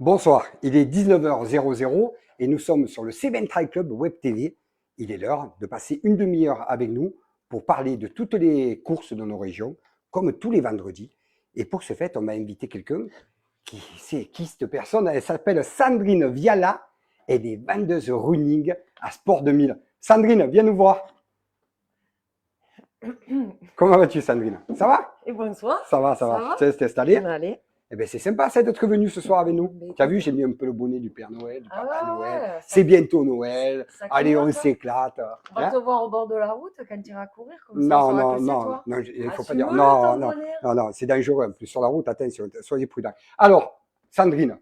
Bonsoir, il est 19h00 et nous sommes sur le Seven Trail Club Web TV. Il est l'heure de passer une demi-heure avec nous pour parler de toutes les courses de nos régions, comme tous les vendredis. Et pour ce fait, on m'a invité quelqu'un c'est qui cette personne? Elle s'appelle Sandrine Viala. Elle est vendeuse running à Sport 2000. Sandrine, viens nous voir. Comment vas-tu, Sandrine? Ça va? Et bonsoir. Ça va, ça va. Je te laisse t'installer. Allez. Eh ben, c'est sympa ça d'être venu ce soir avec nous. Mais Tu as vu, j'ai mis un peu le bonnet du Père Noël, du Ah Papa Noël. ouais, C'est bientôt Noël. ça Allez, on commence, hein. s'éclate. On va Hein? te voir au bord de la route quand tu iras courir, comme ça on Non, saura non, que c'est non, toi. non, il faut pas dire. Assume-le, Non, ton non, bonheur. non, non, c'est dangereux. En plus, sur la route, attention, soyez prudents. Alors, Sandrine,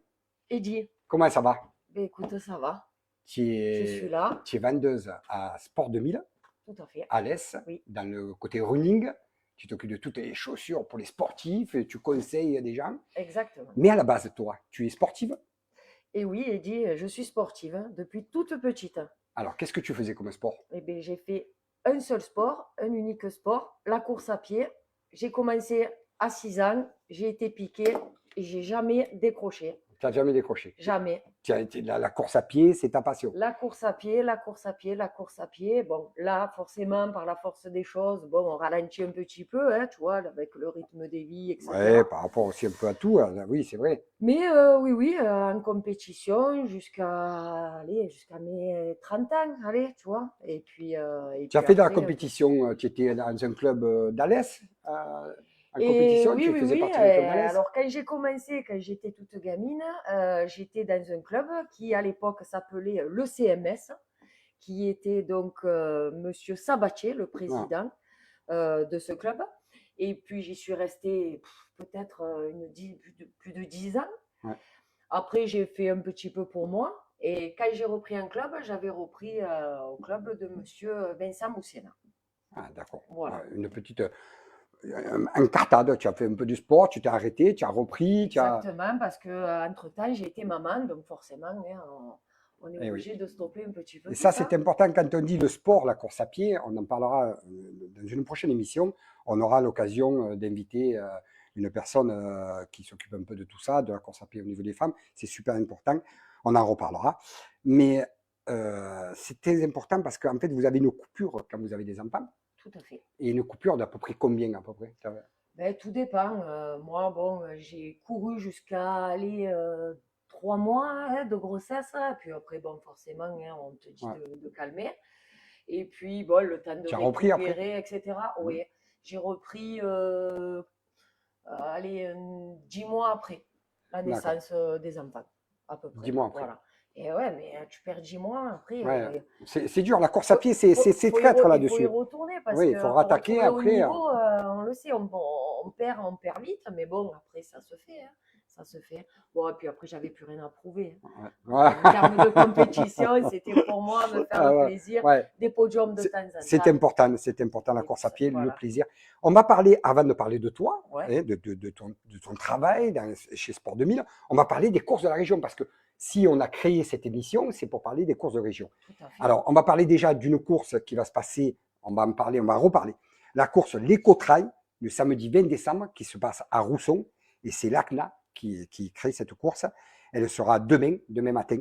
Et dis, comment ça va? ben écoute, ça va. Tu Je suis es, là, tu es vendeuse à Sport 2000, tout à fait. à l'Est, Oui, dans le côté running. Tu t'occupes de toutes les chaussures pour les sportifs et tu conseilles des gens. exactement. Mais à la base, toi, tu es sportive. Et oui, et dis, je suis sportive hein, depuis toute petite. Alors, qu'est-ce que tu faisais comme sport? Et ben j'ai fait un seul sport, un unique sport, la course à pied. J'ai commencé à 6 ans, j'ai été piquée et j'ai jamais décroché. Tu n'as jamais décroché. Jamais. La course à pied, c'est ta passion. La course à pied, la course à pied, la course à pied. Bon, là, forcément, par la force des choses, bon, on ralentit un petit peu, hein, tu vois, avec le rythme des vies, Ouais, etc. par rapport aussi un peu à tout, hein. Oui, c'est vrai. Mais oui, oui, en compétition jusqu'à mes 30 ans, allez, tu vois. Et Tu as puis fait de la après. compétition, tu étais dans un club d'Alès en Et compétition, oui, tu oui, faisais oui. partie d'un club d'Alès. Alors, quand j'ai commencé, quand j'étais toute gamine, j'étais dans un club qui, à l'époque, s'appelait le CMS, qui était donc Monsieur Sabatier, le Ah, président de ce club. Et puis j'y suis restée peut-être plus de 10 ans. ouais. Après, j'ai fait un petit peu pour moi. Et quand j'ai repris un club, j'avais repris au club de Monsieur Vincent Moussena. Ah, d'accord. Voilà, Une petite incartade, tu as fait un peu du sport, tu t'es arrêté, tu as repris, tu as. exactement, parce que entre-temps, j'ai été maman, donc forcément, hein, on est Eh oui. obligé de stopper un petit peu Et tout ça, c'est ça. important quand on dit le sport, la course à pied, on en parlera dans une prochaine émission. On aura l'occasion d'inviter une personne qui s'occupe un peu de tout ça, de la course à pied au niveau des femmes. C'est super important. On en reparlera. Mais c'est très important parce qu'en fait, vous avez une coupure quand vous avez des enfants. Tout à fait. Et une coupure d'à peu près combien à peu près? Ben, tout dépend. Moi, bon, j'ai couru jusqu'à aller 3 mois hein, de grossesse. Puis après, bon, forcément, hein, on te dit Ouais. de calmer. Et puis, bon, le temps de Tu as repris après? récupérer, etc. Mmh. Oui, j'ai repris, allez, 10 mois après la D'accord. naissance des enfants, à peu près. Dis-moi après. Voilà. Et ouais, mais tu perds 10 mois après. Ouais. C'est dur. La course à Faut, pied, c'est traître il faut y là-dessus. retourner parce Oui, il faut que pour rattaquer retrouver au après. niveau, on le sait, on perd vite, mais bon, après, ça se fait. Hein, ça se fait. Bon, et puis après, j'avais plus rien à prouver. Ouais. Hein. En termes de compétition, c'était pour moi me faire Ah ouais, plaisir, ouais. des podiums de temps en C'est important la temps. course à pied, le Voilà. plaisir. On va parler, avant de parler de toi, Ouais, hein, de ton travail chez Sport 2000, on va parler des courses de la région parce que si on a créé cette émission, c'est pour parler des courses de région. tout à fait. Alors, on va parler déjà d'une course qui va se passer, on va en parler, on va reparler. La course l'Éco-Trail, le samedi 20 décembre, qui se passe à Rousson, et c'est l'ACNA qui crée cette course. Elle sera demain matin.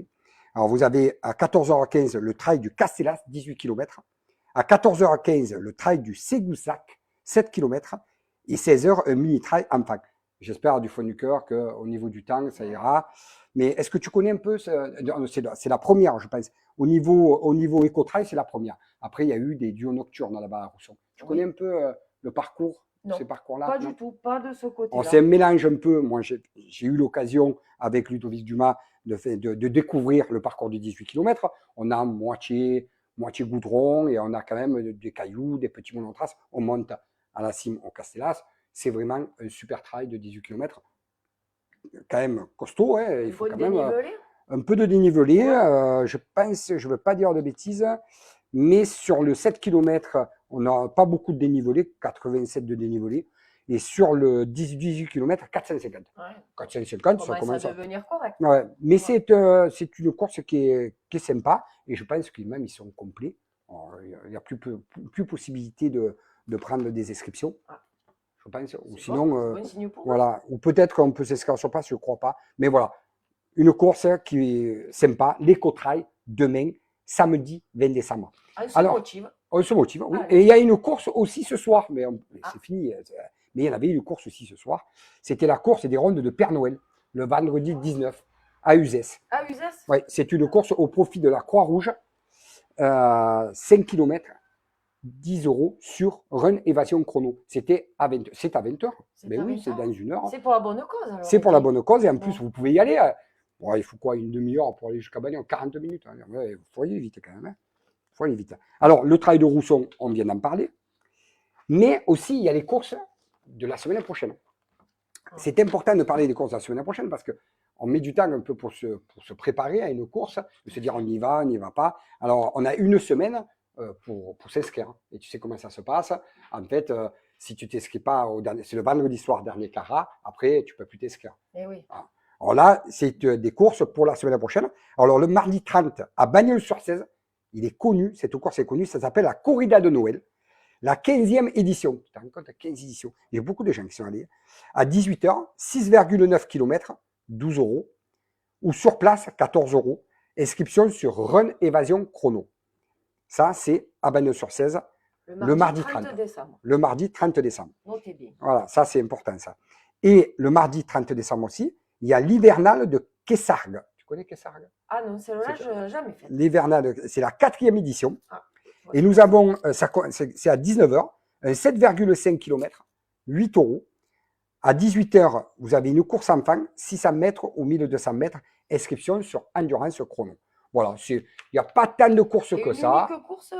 Alors, vous avez à 14h15 le trail du Castellas, 18 km. À 14h15, le trail du Ségoussac, 7 km. Et 16h, un mini-trail en fac. J'espère du fond du cœur qu'au niveau du temps, ça ira. Mais est-ce que tu connais un peu, c'est la première, je pense. Au niveau éco-trail, c'est la première. Après, il y a eu des duos nocturnes là-bas à Rousson. Tu connais Oui, un peu le parcours, ces non, parcours-là? pas Non. du tout, pas de ce C'est un côté-là. mélange un peu. Moi, j'ai eu l'occasion, avec Ludovic Dumas, de découvrir le parcours de 18 km. On a moitié goudron et on a quand même des cailloux, des petits monotraces. On monte à la cime au Castellas. C'est vraiment un super trail de 18 km. Quand même costaud, hein. Il Un faut bon quand même dénivelé? un peu de dénivelé. Ouais, Je pense, je ne veux pas dire de bêtises, mais sur le 7 km, on n'a pas beaucoup de dénivelé, 87 de dénivelé. Et sur le 18 km, 450. ouais. 450, ça Commence à commence à. devenir correct. Ouais. Mais Ouais. c'est une course qui est sympa. Et je pense qu'ils même ils sont complets. Alors, il n'y a plus possibilité de prendre des inscriptions, Ah, je pense. Ou c'est bon, sinon, c'est bon signe pour eux. voilà. Ou peut-être qu'on peut s'inscrire sur place, je ne crois pas. Mais voilà. une course qui est sympa, l'Éco-Trail, demain, samedi 20 décembre. On se Alors, motive. on se motive, oui. Allez. Et il y a une course aussi ce soir, mais Ah. c'est fini. Mais il y en avait une course aussi ce soir. C'était la course des rondes de Père Noël, le vendredi 19, à Uzès. À Uzès? Ouais, c'est une course au profit de la Croix-Rouge, 5 km, 10 € sur Run Évasion Chrono. C'est à 20 h. C'est Ben à oui, 20 c'est heures. dans une heure. C'est pour la bonne cause alors. C'est pour la ok. bonne cause et en plus, Bon. vous pouvez y aller. Bon, il faut quoi, une demi-heure pour aller jusqu'à Bagnols, 40 minutes. Hein. Ouais, il faut aller vite quand même. Hein. Faut aller vite. Alors, le trail de Rousson, on vient d'en parler. Mais aussi, il y a les courses de la semaine prochaine. C'est important de parler des courses de la semaine prochaine parce qu'on met du temps un peu pour se préparer à une course, de se dire on y va pas. Alors, on a une semaine pour s'inscrire. Et tu sais comment ça se passe. En fait, si tu t'inscris pas, c'est le vendredi soir, dernier carat, après, tu peux plus t'inscrire. Eh oui. Alors là, c'est des courses pour la semaine prochaine. Alors, le mardi 30, à Bagnols-sur-Cèze, il est connu, cette course est connue, ça s'appelle la Corrida de Noël. La 15e édition, tu te rends compte, la 15 éditions, il y a beaucoup de gens qui sont allés, à 18 h, 6,9 km, 12 €, ou sur place, 14 €, inscription sur Run Évasion Chrono. Ça, c'est à Bagnols-sur-Cèze, le mardi 30 décembre. Le mardi 30 décembre. Notez bien. Voilà, ça c'est important ça. Et le mardi 30 décembre aussi, il y a l'hivernal de Kessargues. Tu connais Kessargues? Ah non, celle-là, je n'ai jamais fait. L'hivernal, c'est la 4e édition. Ah, et nous avons, c'est à 19 h, 7,5 km, 8 €. À 18 h, vous avez une course enfant, 600 mètres ou 1200 mètres, inscription sur Endurance Chrono. Voilà, il n'y a pas tant de courses que ça. Une course,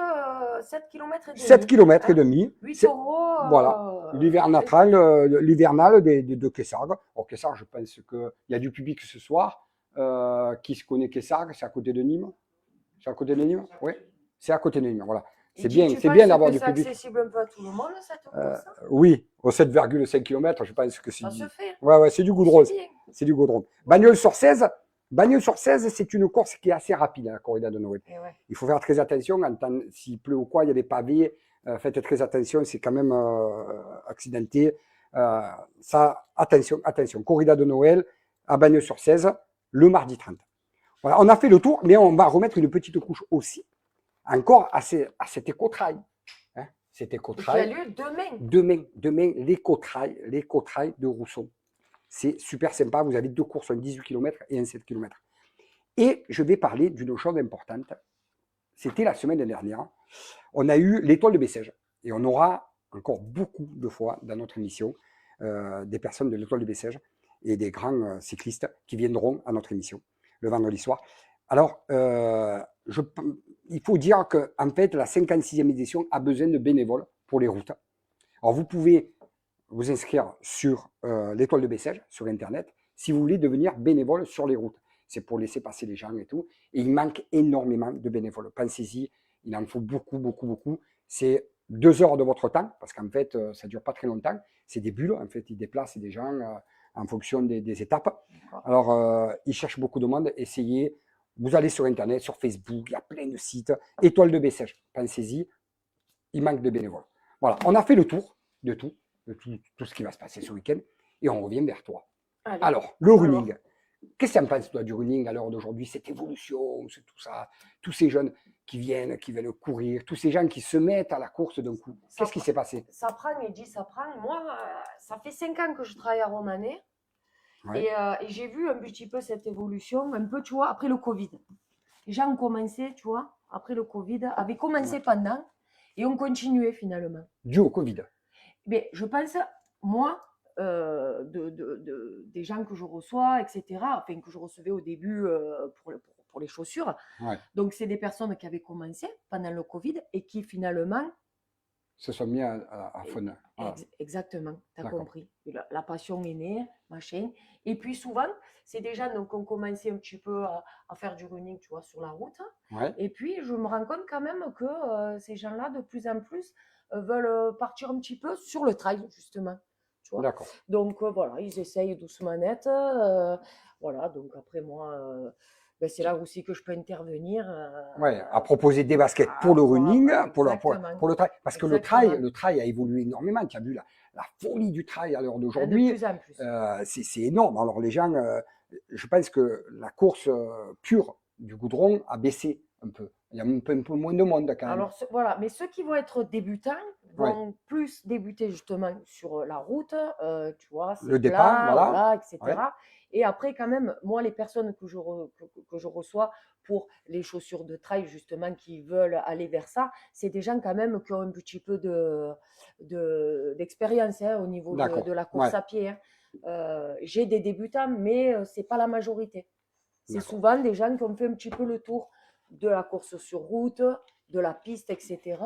7 km et demi. 7 km et demi. 8 €. Voilà, l'hivernal de Kessargues. Alors Kessargues, je pense qu'il y a du public ce soir. Qui se connaît Kessargues? C'est à côté de Nîmes. C'est à côté de Nîmes? Oui, c'est à côté de Nîmes, voilà. C'est bien d'avoir du public. C'est accessible un peu à tout le monde, cette course? Oui, au 7,5 km, je pense que c'est Ça se fait. Ouais, c'est du goudron. C'est du goudron. Bagnols-sur-Cèze, c'est une course qui est assez rapide, la corrida de Noël. Ouais. Il faut faire très attention. S'il pleut ou quoi, il y a des pavés. Faites très attention, c'est quand même accidenté. Attention. Corrida de Noël à Bagnols-sur-Cèze, le mardi 30. Voilà, on a fait le tour, mais on va remettre une petite couche aussi, encore à cet éco-trail. Hein, cet éco-trail. Qui a lieu demain, l'éco-trail de Rousson. C'est super sympa. Vous avez deux courses, un 18 km et un 7 km. Et je vais parler d'une chose importante. C'était la semaine dernière. On a eu l'étoile de Bessèges. Et on aura encore beaucoup de fois dans notre émission des personnes de l'étoile de Bessèges et des grands cyclistes qui viendront à notre émission le vendredi soir. Alors, il faut dire qu'en fait, la 56e édition a besoin de bénévoles pour les routes. Alors, vous pouvez vous inscrire sur l'étoile de Bessèges, sur Internet, si vous voulez devenir bénévole sur les routes. C'est pour laisser passer les gens et tout. Et il manque énormément de bénévoles. Pensez-y, il en faut beaucoup. C'est 2 heures de votre temps, parce qu'en fait, ça ne dure pas très longtemps. C'est des bulles, en fait, ils déplacent des gens en fonction des étapes. Alors, ils cherchent beaucoup de monde. Essayez, vous allez sur Internet, sur Facebook, il y a plein de sites. Étoile de Bessèges, pensez-y, il manque de bénévoles. Voilà, on a fait le tour de tout ce qui va se passer ce week-end, et on revient vers toi. Allez. Alors, le running. Qu'est-ce que tu en penses, toi, du running à l'heure d'aujourd'hui, cette évolution, c'est tout ça, tous ces jeunes qui viennent courir, tous ces gens qui se mettent à la course d'un coup. Qu'est-ce qui s'est passé? Ça prend, ça prend. Moi, ça fait 5 ans que je travaille à Romanée. Ouais. Et j'ai vu un petit peu cette évolution, un peu, tu vois, après le Covid. Les gens ont commencé, tu vois, après le Covid, avaient commencé pendant, et ont continué finalement. Dû au Covid. Mais je pense, moi, des gens que je reçois, etc., enfin, que je recevais au début pour les chaussures. Ouais. Donc, c'est des personnes qui avaient commencé pendant le Covid et qui finalement se sont mis à fond. Voilà. Exactement, tu as compris. La passion est née, machin. Et puis souvent, c'est des gens qui ont commencé un petit peu à faire du running, tu vois, sur la route. Ouais. Et puis, je me rends compte quand même que ces gens-là, de plus en plus, veulent partir un petit peu sur le trail, justement. Tu vois. D'accord. Donc, voilà, ils essayent doucement net. Voilà, donc après, moi... c'est là aussi que je peux intervenir. À proposer des baskets pour le running, pour le trail. Parce que le trail a évolué énormément. Tu as vu la folie du trail à l'heure d'aujourd'hui. De plus en plus. C'est énorme. Alors les gens, je pense que la course pure du goudron a baissé un peu. Il y a un peu moins de monde quand même. Alors voilà, mais ceux qui vont être débutants Ouais. vont plus débuter justement sur la route, tu vois, c'est Le départ, plat, voilà. voilà, etc. Ouais. Et après, quand même, moi, les personnes que je reçois pour les chaussures de trail, justement, qui veulent aller vers ça, c'est des gens quand même qui ont un petit peu d'expérience hein, au niveau D'accord. de la course Ouais. à pied. Hein. J'ai des débutants, mais c'est pas la majorité. C'est D'accord. souvent des gens qui ont fait un petit peu le tour de la course sur route, de la piste, etc.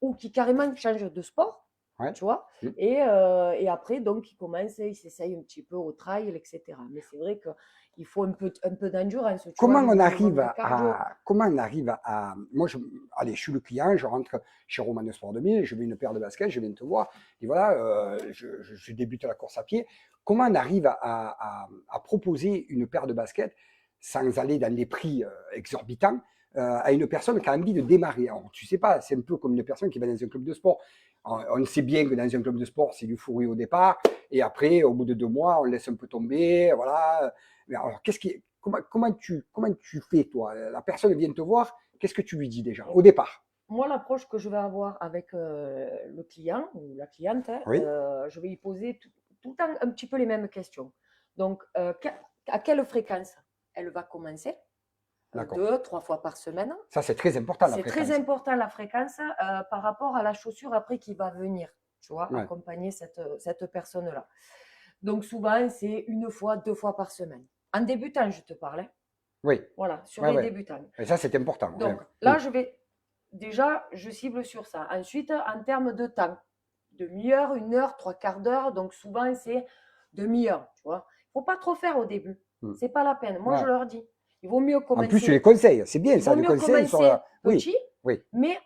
Ou qui carrément changent de sport, Ouais. tu vois. Mm. Et après, donc, ils commencent, ils s'essayent un petit peu au trail, etc. Mais c'est vrai qu'il faut un peu d'endurance. Tu Comment vois, on du arrive manque de cardio. moi, allez, je suis le client, je rentre chez Roman Sport 2000, je veux une paire de baskets, je viens te voir, et voilà, je débute la course à pied. Comment on arrive à proposer une paire de baskets sans aller dans les prix exorbitants à une personne qui a envie de démarrer? Alors, tu sais pas, c'est un peu comme une personne qui va dans un club de sport. On sait bien que dans un club de sport, c'est du fourri au départ, et après, au bout de 2 mois, on laisse un peu tomber, voilà. Mais alors, comment tu fais, toi? La personne vient te voir, qu'est-ce que tu lui dis déjà, au départ? Moi, l'approche que je vais avoir avec le client ou la cliente, hein, Oui, je vais lui poser tout le temps un petit peu les mêmes questions. Donc, à quelle fréquence elle va commencer? d'accord. 2, 3 fois par semaine. Ça, c'est très important, la C'est très fréquence. important la fréquence par rapport à la chaussure après qui va venir, tu vois, Ouais. accompagner cette personne-là. Donc souvent, c'est 1 fois, 2 fois par semaine. En débutant, je te parlais. Oui, Voilà, sur ouais, les ouais. débutants. Et ça, c'est important. Ouais. Donc Mm. là, déjà, je cible sur ça. Ensuite, en termes de temps, demi-heure, 1 heure, 3/4 d'heure. Donc souvent, c'est demi-heure, tu vois. Il ne faut pas trop faire au début. Mm. C'est pas la peine. Moi, je Ouais. leur dis, il vaut mieux En plus, tu les commencer, conseilles. C'est bien il ça, vaut les mieux conseils sur commencer la... Oui, petit, oui, mais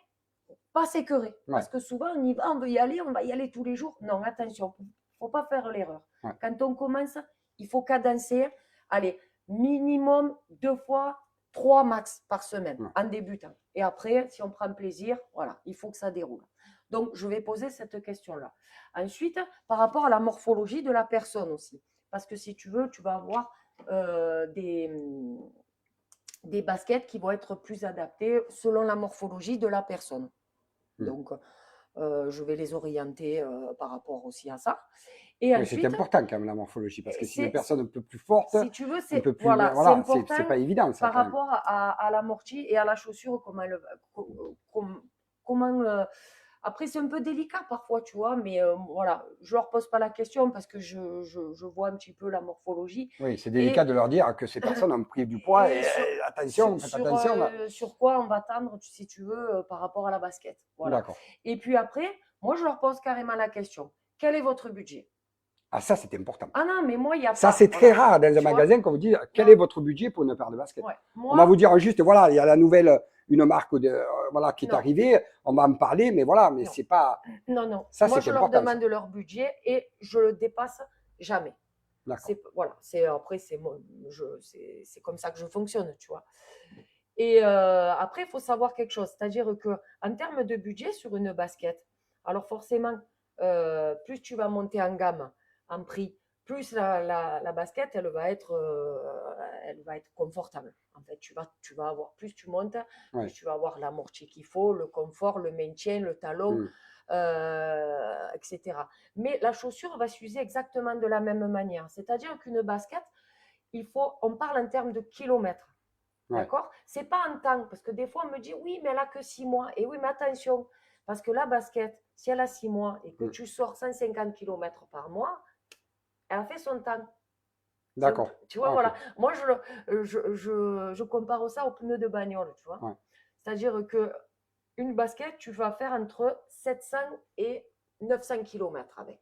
pas s'écœurer. ouais, Parce que souvent, on y va, on veut y aller, on va y aller tous les jours. Non, attention, il ne faut pas faire l'erreur. ouais. Quand on commence, il faut cadencer. Allez, minimum 2 fois, 3 max par semaine Ouais. en débutant. Et après, si on prend plaisir, voilà, il faut que ça déroule. Donc, je vais poser cette question-là. Ensuite, par rapport à la morphologie de la personne aussi. Parce que si tu veux, tu vas avoir des baskets qui vont être plus adaptées selon la morphologie de la personne. Mm. Donc, je vais les orienter par rapport aussi à ça. Et Oui, c'est ensuite, important quand même la morphologie, parce que si une c'est, personne un peu plus forte, si tu veux, un peu plus... voilà, c'est Voilà, important c'est pas évident ça par quand même. rapport à l'amorti et à la chaussure, comment après, c'est un peu délicat parfois, tu vois, mais voilà, je leur pose pas la question parce que je vois un petit peu la morphologie. Oui, c'est délicat Et, de leur dire que ces personnes ont pris du poids et et attention, faites attention. sur quoi on va tendre, si tu veux, par rapport à la basket. Voilà. D'accord. Et puis après, moi, je leur pose carrément la question. Quel est votre budget? Ah, ça, c'est important. Ah non, mais moi, il n'y a Ça, pas. c'est très Voilà. rare dans un Tu vois? magasin qu'on vous dit quel Non, est votre budget pour une paire de baskets. ouais. On va vous Moi, dire juste, voilà, il y a la nouvelle, une marque voilà, qui est non, arrivée, on va en parler, mais voilà, mais non, c'est pas. non, non. Ça, Moi, c'est je leur important, ça. demande leur budget et je le dépasse jamais. D'accord. Voilà, après, c'est comme ça que je fonctionne, tu vois. Et après, il faut savoir quelque chose, c'est-à-dire que en termes de budget sur une basket, alors forcément, plus tu vas monter en gamme, en prix, plus la basket, elle va être confortable. En fait, tu vas avoir, plus tu montes, Ouais. plus tu vas avoir l'amorti qu'il faut, le confort, le maintien, le talon, Mm. etc. Mais la chaussure va s'user exactement de la même manière. C'est-à-dire qu'une basket, on parle en termes de kilomètres. Ouais. D'accord? C'est pas en temps, parce que des fois on me dit oui, mais elle a que 6 mois. Et oui, mais attention, parce que la basket, si elle a 6 mois et que Mm. tu sors 150 km par mois, elle a fait son temps. D'accord. Tu vois, Ah, ok. voilà. Moi, je compare ça aux pneus de bagnole, tu vois. Ouais. C'est-à-dire que une basket, tu vas faire entre 700 et 900 km avec.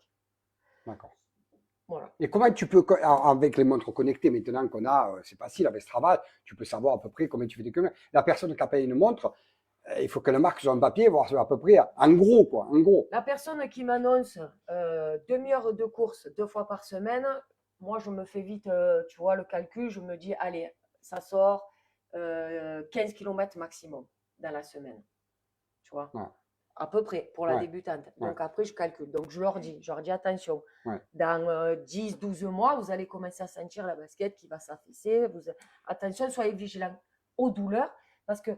D'accord. Voilà. Et comment tu peux, alors, avec les montres connectées maintenant qu'on a, c'est facile avec Strava, tu peux savoir à peu près combien tu fais des kilomètres. La personne qui a payé une montre, il faut qu'elle marque sur un papier, voir à peu près, en gros, quoi, en gros. La personne qui m'annonce demi-heure de course 2 fois par semaine, moi je me fais vite, tu vois, le calcul, je me dis, allez, ça sort 15 km maximum dans la semaine, tu vois. Ouais. à peu près, pour la Ouais. débutante. Ouais. Donc après, je calcule. Donc je leur dis attention, Ouais. dans 10, 12 mois, vous allez commencer à sentir la basket qui va s'affaisser. Attention, soyez vigilants aux douleurs, parce que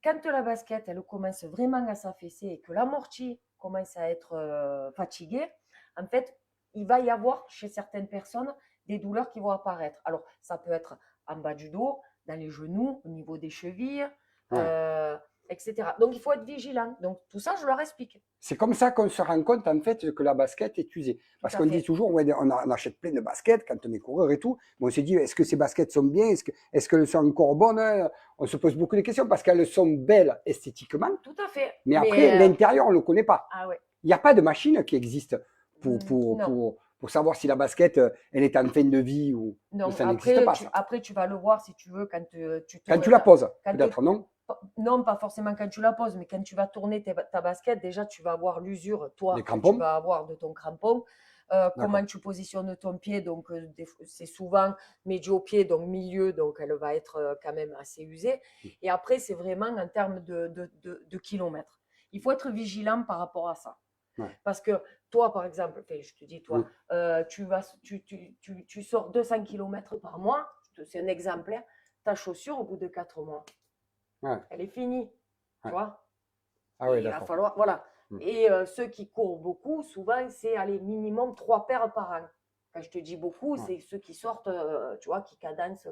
quand la basket, elle commence vraiment à s'affaisser et que l'amorti commence à être fatigué, en fait, il va y avoir chez certaines personnes des douleurs qui vont apparaître. Alors, ça peut être en bas du dos, dans les genoux, au niveau des chevilles, Ouais. etc. Donc, il faut être vigilant. Donc, tout ça, je leur explique. C'est comme ça qu'on se rend compte, en fait, que la basket est usée. Parce à qu'on dit fait. toujours, ouais, on achète plein de baskets quand on est coureur et tout. Mais on se dit, est-ce que ces baskets sont bien? Est-ce qu'elles sont encore bonnes? On se pose beaucoup de questions parce qu'elles sont belles esthétiquement. Tout à fait. Mais après, l'intérieur, on ne le connaît pas. Ah ouais. Il n'y a pas de machine qui existe Non. pour savoir si la basket, elle est en fin de vie ou Non, ça n'existe pas. après, tu vas le voir si tu veux quand Quand tu la poses, quand peut-être, non? Non, pas forcément quand tu la poses, mais quand tu vas tourner ta basket, déjà, tu vas avoir l'usure, Des toi, que crampons? tu vas avoir de ton crampon. Comment tu positionnes ton pied, donc c'est souvent médio-pied, donc milieu, donc elle va être quand même assez usée. Et après, c'est vraiment en termes de kilomètres. Il faut être vigilant par rapport à ça. Ouais. Parce que toi, par exemple, je te dis, toi, Mm. tu sors 200 km par mois, c'est un exemplaire, ta chaussure, au bout de 4 mois, Ouais. elle est finie, tu Ouais. vois. Ah oui, il va d'accord. falloir, voilà. Mm. Et ceux qui courent beaucoup, souvent, c'est aller minimum 3 paires par an. Quand je te dis beaucoup, Ouais. c'est ceux qui sortent, tu vois, qui cadencent.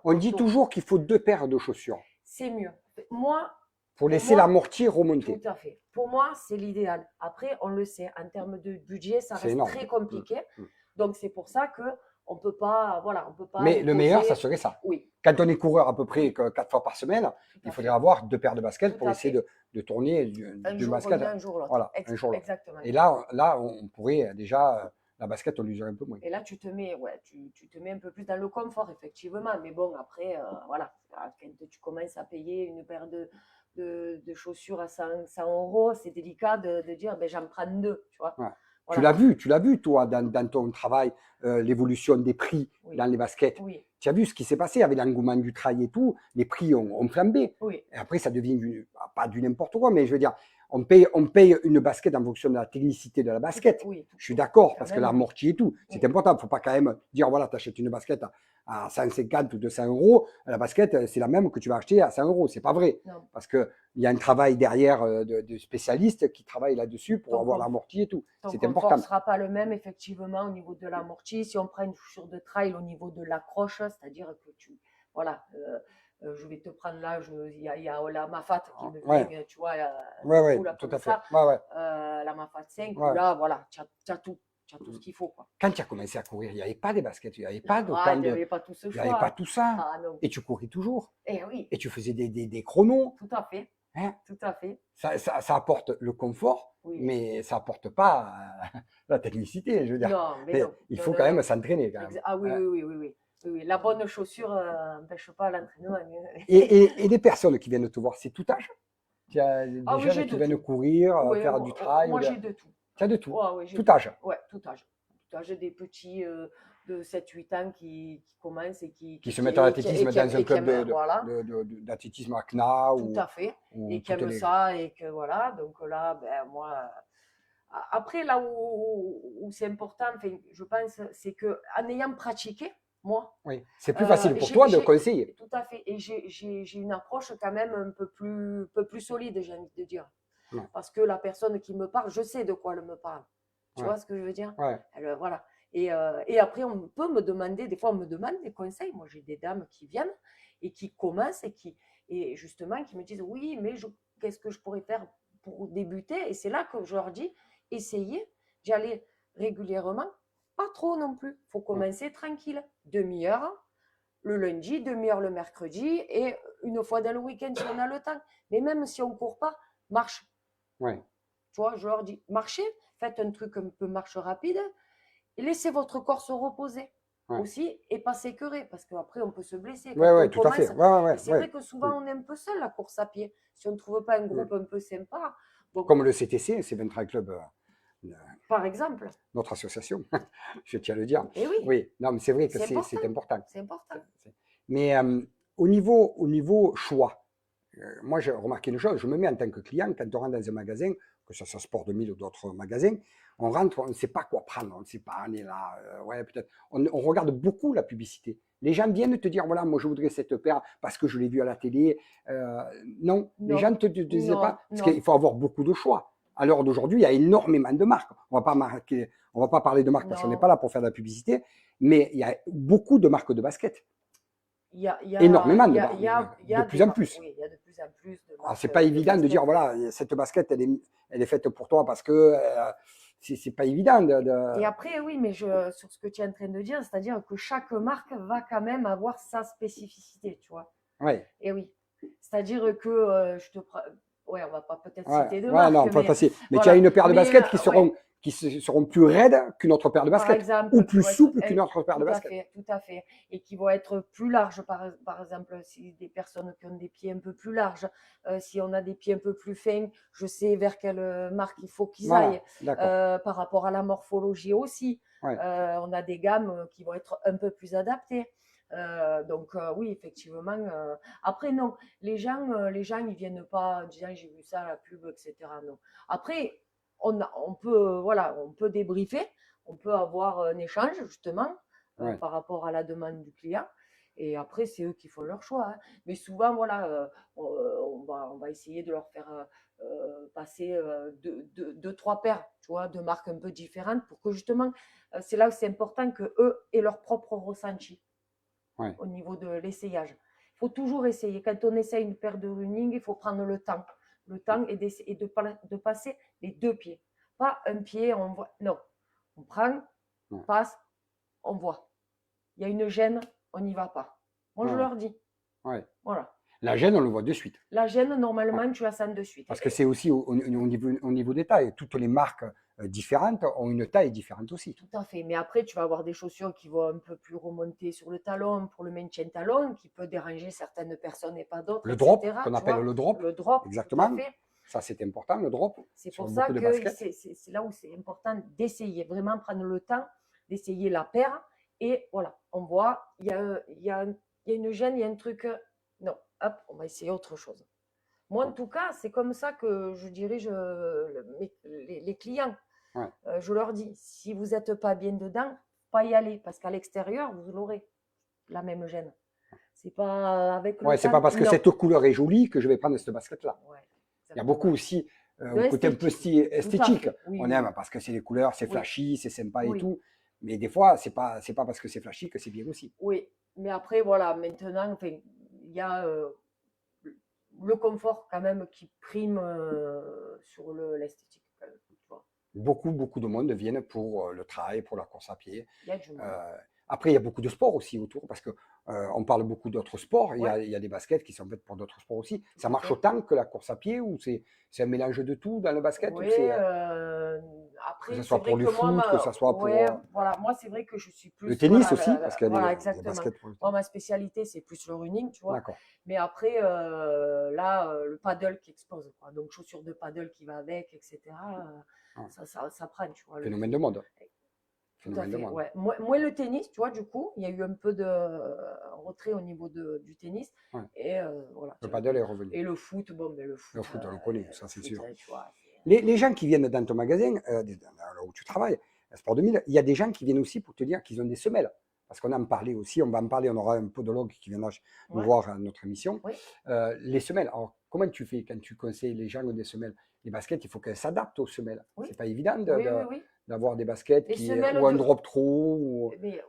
On dit toujours qu'il faut 2 paires de chaussures C'est mieux. Moi, pour laisser l'amorti remonter. tout à fait. Pour moi, c'est l'idéal. Après, on le sait, en termes de budget, ça C'est reste énorme. très compliqué. Mm. Mm. Donc, c'est pour ça que on peut pas, voilà, on peut pas. Mais le meilleur, ça serait ça. Oui. Quand on est coureur à peu près 4 fois par semaine, il faudrait avoir 2 paires de baskets Tout pour à essayer de tourner un d'une jour basket. l'un, un jour l'autre. Voilà, un jour l'autre. Exactement. Et là, on pourrait déjà, la basket, on l'userait un peu moins. Et là, tu te mets un peu plus dans le confort, effectivement. Mais bon, après, voilà, quand tu commences à payer une paire de chaussures à 100 euros, c'est délicat de dire, ben, j'en prends 2, tu vois. Ouais. Voilà. Tu l'as vu, toi, dans ton travail, l'évolution des prix dans les baskets. Oui. Tu as vu ce qui s'est passé avec l'engouement du trail et tout, les prix ont flambé. Oui. Et après, ça devient pas du n'importe quoi, mais je veux dire, on paye une basket en fonction de la technicité de la basket. Oui. Je suis d'accord, parce même, que l'amorti et tout, c'est important. Il ne faut pas quand même dire, voilà, tu achètes une basket à 150 ou 200 euros, la basket, c'est la même que tu vas acheter à 100 euros. C'est pas vrai. Non. Parce qu'il y a un travail derrière de spécialistes qui travaillent là-dessus pour avoir l'amorti et tout. C'est important. Ton confort ne sera pas le même, effectivement, au niveau de l'amorti. Si on prend une chaussure de trail au niveau de l'accroche, c'est-à-dire que voilà, je vais te prendre là, il y a la Mafat qui me vient, tu vois, tout à fait. La Mafat 5, là, voilà, tu as tout. Tu as tout ce qu'il faut, quoi. Quand tu as commencé à courir, il n'y avait pas de baskets, il n'y avait pas de il n'y avait pas tout ce choix. Il n'y avait pas tout ça. Ah, non. Et tu courais toujours. Et oui. Et tu faisais des chronos. Tout à fait. Hein? Tout à fait. Ça apporte le confort, mais ça n'apporte pas la technicité, je veux dire. Non, mais non. Il faut quand même s'entraîner. Ah oui, oui. La bonne chaussure n'empêche pas l'entraînement. Et des personnes qui viennent te voir, c'est tout âge? Tu as des jeunes qui viennent courir, faire du trail? Moi, j'ai de tout. Tu as de tout? Tout âge? Oui, tout âge. J'ai des petits de 7-8 ans qui commencent et qui se mettent à l'athlétisme dans un club d'athlétisme à CNA. Tout à fait. Et qui aiment ça. Et que voilà, donc là, ben, moi. Après, là où c'est important, je pense, c'est qu'en ayant pratiqué, moi. Oui, c'est plus facile pour toi de conseiller. Tout à fait. Et j'ai une approche quand même un peu plus solide, j'ai envie de dire. Ouais. Parce que la personne qui me parle, je sais de quoi elle me parle. Tu vois ce que je veux dire? Voilà. Et après, on peut me demander, des fois, on me demande des conseils. Moi, j'ai des dames qui viennent et qui commencent et justement qui me disent, oui, mais qu'est-ce que je pourrais faire pour débuter? Et c'est là que je leur dis, essayez d'y aller régulièrement. Pas trop non plus. Il faut commencer tranquille. Demi-heure le lundi, demi-heure le mercredi et une fois dans le week-end si on a le temps. Mais même si on ne court pas, marche. Ouais. Tu vois, je leur dis, marchez, faites un truc un peu marche rapide et laissez votre corps se reposer aussi et pas s'écœurer parce qu'après on peut se blesser. Oui, tout à fait. C'est vrai que souvent on est un peu seul la course à pied. Si on ne trouve pas un groupe un peu sympa. Donc, comme le CTC, c'est Ventrail Club. Par exemple. Notre association, je tiens à le dire. Et oui. Oui, non, mais c'est vrai que c'est important. C'est important. Mais au niveau choix, moi j'ai remarqué une chose, je me mets en tant que client, quand on rentre dans un magasin, que ce soit Sport 2000 ou d'autres magasins, on rentre, on ne sait pas quoi prendre, on ne sait pas, on est là, ouais, peut-être. On regarde beaucoup la publicité. Les gens viennent te dire, voilà, moi je voudrais cette paire parce que je l'ai vue à la télé. Non, les gens Non, ne te disent non, pas, parce non, qu'il faut avoir beaucoup de choix. À l'heure d'aujourd'hui, il y a énormément de marques. On va pas parler de marques parce qu'on n'est non. pas là pour faire de la publicité, mais il y a beaucoup de marques de basket. Il y a, il y a, Énormément il y de a, marques, il y a, il y de a des plus en marques, plus. oui, il y a de plus en plus de Alors, c'est marques pas de évident de basket. dire, voilà, cette basket, elle est faite pour toi parce que c'est pas évident Et après, oui, mais sur ce que tu es en train de dire, c'est-à-dire que chaque marque va quand même avoir sa spécificité, tu vois. Ouais, Et oui. C'est-à-dire que ouais, on va pas peut-être ouais, citer de ouais, marque, non, pas mais facile. Mais tu as voilà. une paire de Mais baskets ouais, qui seront plus raides qu'une autre paire de par baskets, ou exemple, qui plus vont être souples qu'une autre paire de baskets. tout à fait, et qui vont être plus larges, par exemple, si des personnes qui ont des pieds un peu plus larges, si on a des pieds un peu plus fins, je sais vers quelle marque il faut qu'ils aillent, Voilà, d'accord. par rapport à la morphologie aussi. Ouais, On a des gammes qui vont être un peu plus adaptées. Donc oui, effectivement. Après, non, les gens, ils viennent pas en disant j'ai vu ça à la pub, etc. Non. Après, on peut, voilà, on peut débriefer, on peut avoir un échange justement ouais. par rapport à la demande du client. Et après, c'est eux qui font leur choix, hein. Mais souvent, voilà, on va essayer de leur faire passer deux, trois paires, tu vois, de marques un peu différentes pour que justement, c'est là où c'est important que eux aient leur propre ressenti Ouais. au niveau de l'essayage. Il faut toujours essayer. Quand on essaye une paire de running, il faut prendre le temps. Le temps et de passer les deux pieds. Pas un pied, on voit. Non. On prend, on Ouais. passe, on voit. Il y a une gêne, on n'y va pas. Moi, je Ouais. leur dis. Ouais. Voilà. La gêne, on le voit de suite. La gêne, Ouais. normalement, tu la sens de suite. Parce que c'est aussi au niveau des tailles. Toutes les marques différentes ont une taille différente aussi. Tout à fait. Mais après, tu vas avoir des chaussures qui vont un peu plus remonter sur le talon pour le maintien de talon, qui peut déranger certaines personnes et pas d'autres, Le drop, etc. qu'on Tu appelle vois, le drop, le drop, tout à exactement. fait. Ça, c'est important, le drop, C'est sur pour ça beaucoup de que baskets. c'est là où c'est important d'essayer, vraiment prendre le temps d'essayer la paire. Et voilà, on voit, il y a une gêne, il y a un truc. Non, hop, on va essayer autre chose. Moi, en Ouais. tout cas, c'est comme ça que je dirige les clients. Ouais. Je leur dis, si vous n'êtes pas bien dedans, pas y aller, parce qu'à l'extérieur, vous l'aurez, la même gêne. C'est pas avec Ouais, le c'est pas temps, parce que non. cette couleur est jolie que je vais prendre cette basket-là. Ouais, Il y a beaucoup exactement. aussi De un côté un peu l'esthétique, tout à esthétique. fait. Oui, On oui, aime oui. parce que c'est les couleurs, c'est Oui, flashy, c'est sympa et oui. tout. Mais des fois, c'est pas parce que c'est flashy que c'est bien aussi. Oui, mais après, voilà, maintenant, enfin, il y a le confort quand même qui prime sur l'esthétique, quand même, tu vois. Beaucoup de monde viennent pour le trail, pour la course à pied. Il y a du monde. Euh, Après, il y a beaucoup de sports aussi autour parce que on parle beaucoup d'autres sports. Ouais, Il y a des baskets qui sont faites pour d'autres sports aussi. tout Ça à marche fait. autant que la course à pied ou c'est un mélange de tout dans le basket ou Oui, c'est que après, ce c'est soit pour vrai le que moi, foot, que ce soit pour ouais, voilà, moi, c'est vrai que je suis le plus, tennis voilà, aussi parce qu'il y a voilà, des exactement. baskets pour le Moi, tennis. ma spécialité, c'est plus le running, tu vois. D'accord. Mais après, là, le paddle qui explose, quoi. Donc, chaussures de paddle qui va avec, etc. Ouais. Ça prend, tu vois. Phénomène de mode. Tout à Phénomène de fait, mode. ouais. Moi, le tennis, tu vois, du coup, il y a eu un peu de retrait au niveau du tennis. Ouais. Et voilà. Le paddle est revenu. Et le foot, bon, mais Le foot, on le connaît, ça c'est sûr. tu vois. Les gens qui viennent dans ton magasin, là où tu travailles, Sport 2000, il y a des gens qui viennent aussi pour te dire qu'ils ont des semelles. Parce qu'on en parlait aussi, on va en parler, on aura un podologue qui viendra nous Ouais, voir à notre émission. oui. Les semelles, alors comment tu fais quand tu conseilles les gens des semelles? Les baskets, il faut qu'elles s'adaptent aux semelles. Oui, C'est pas évident oui, oui, oui. d'avoir des baskets Les qui, semelles ou un de. drop trop. Ou... Mais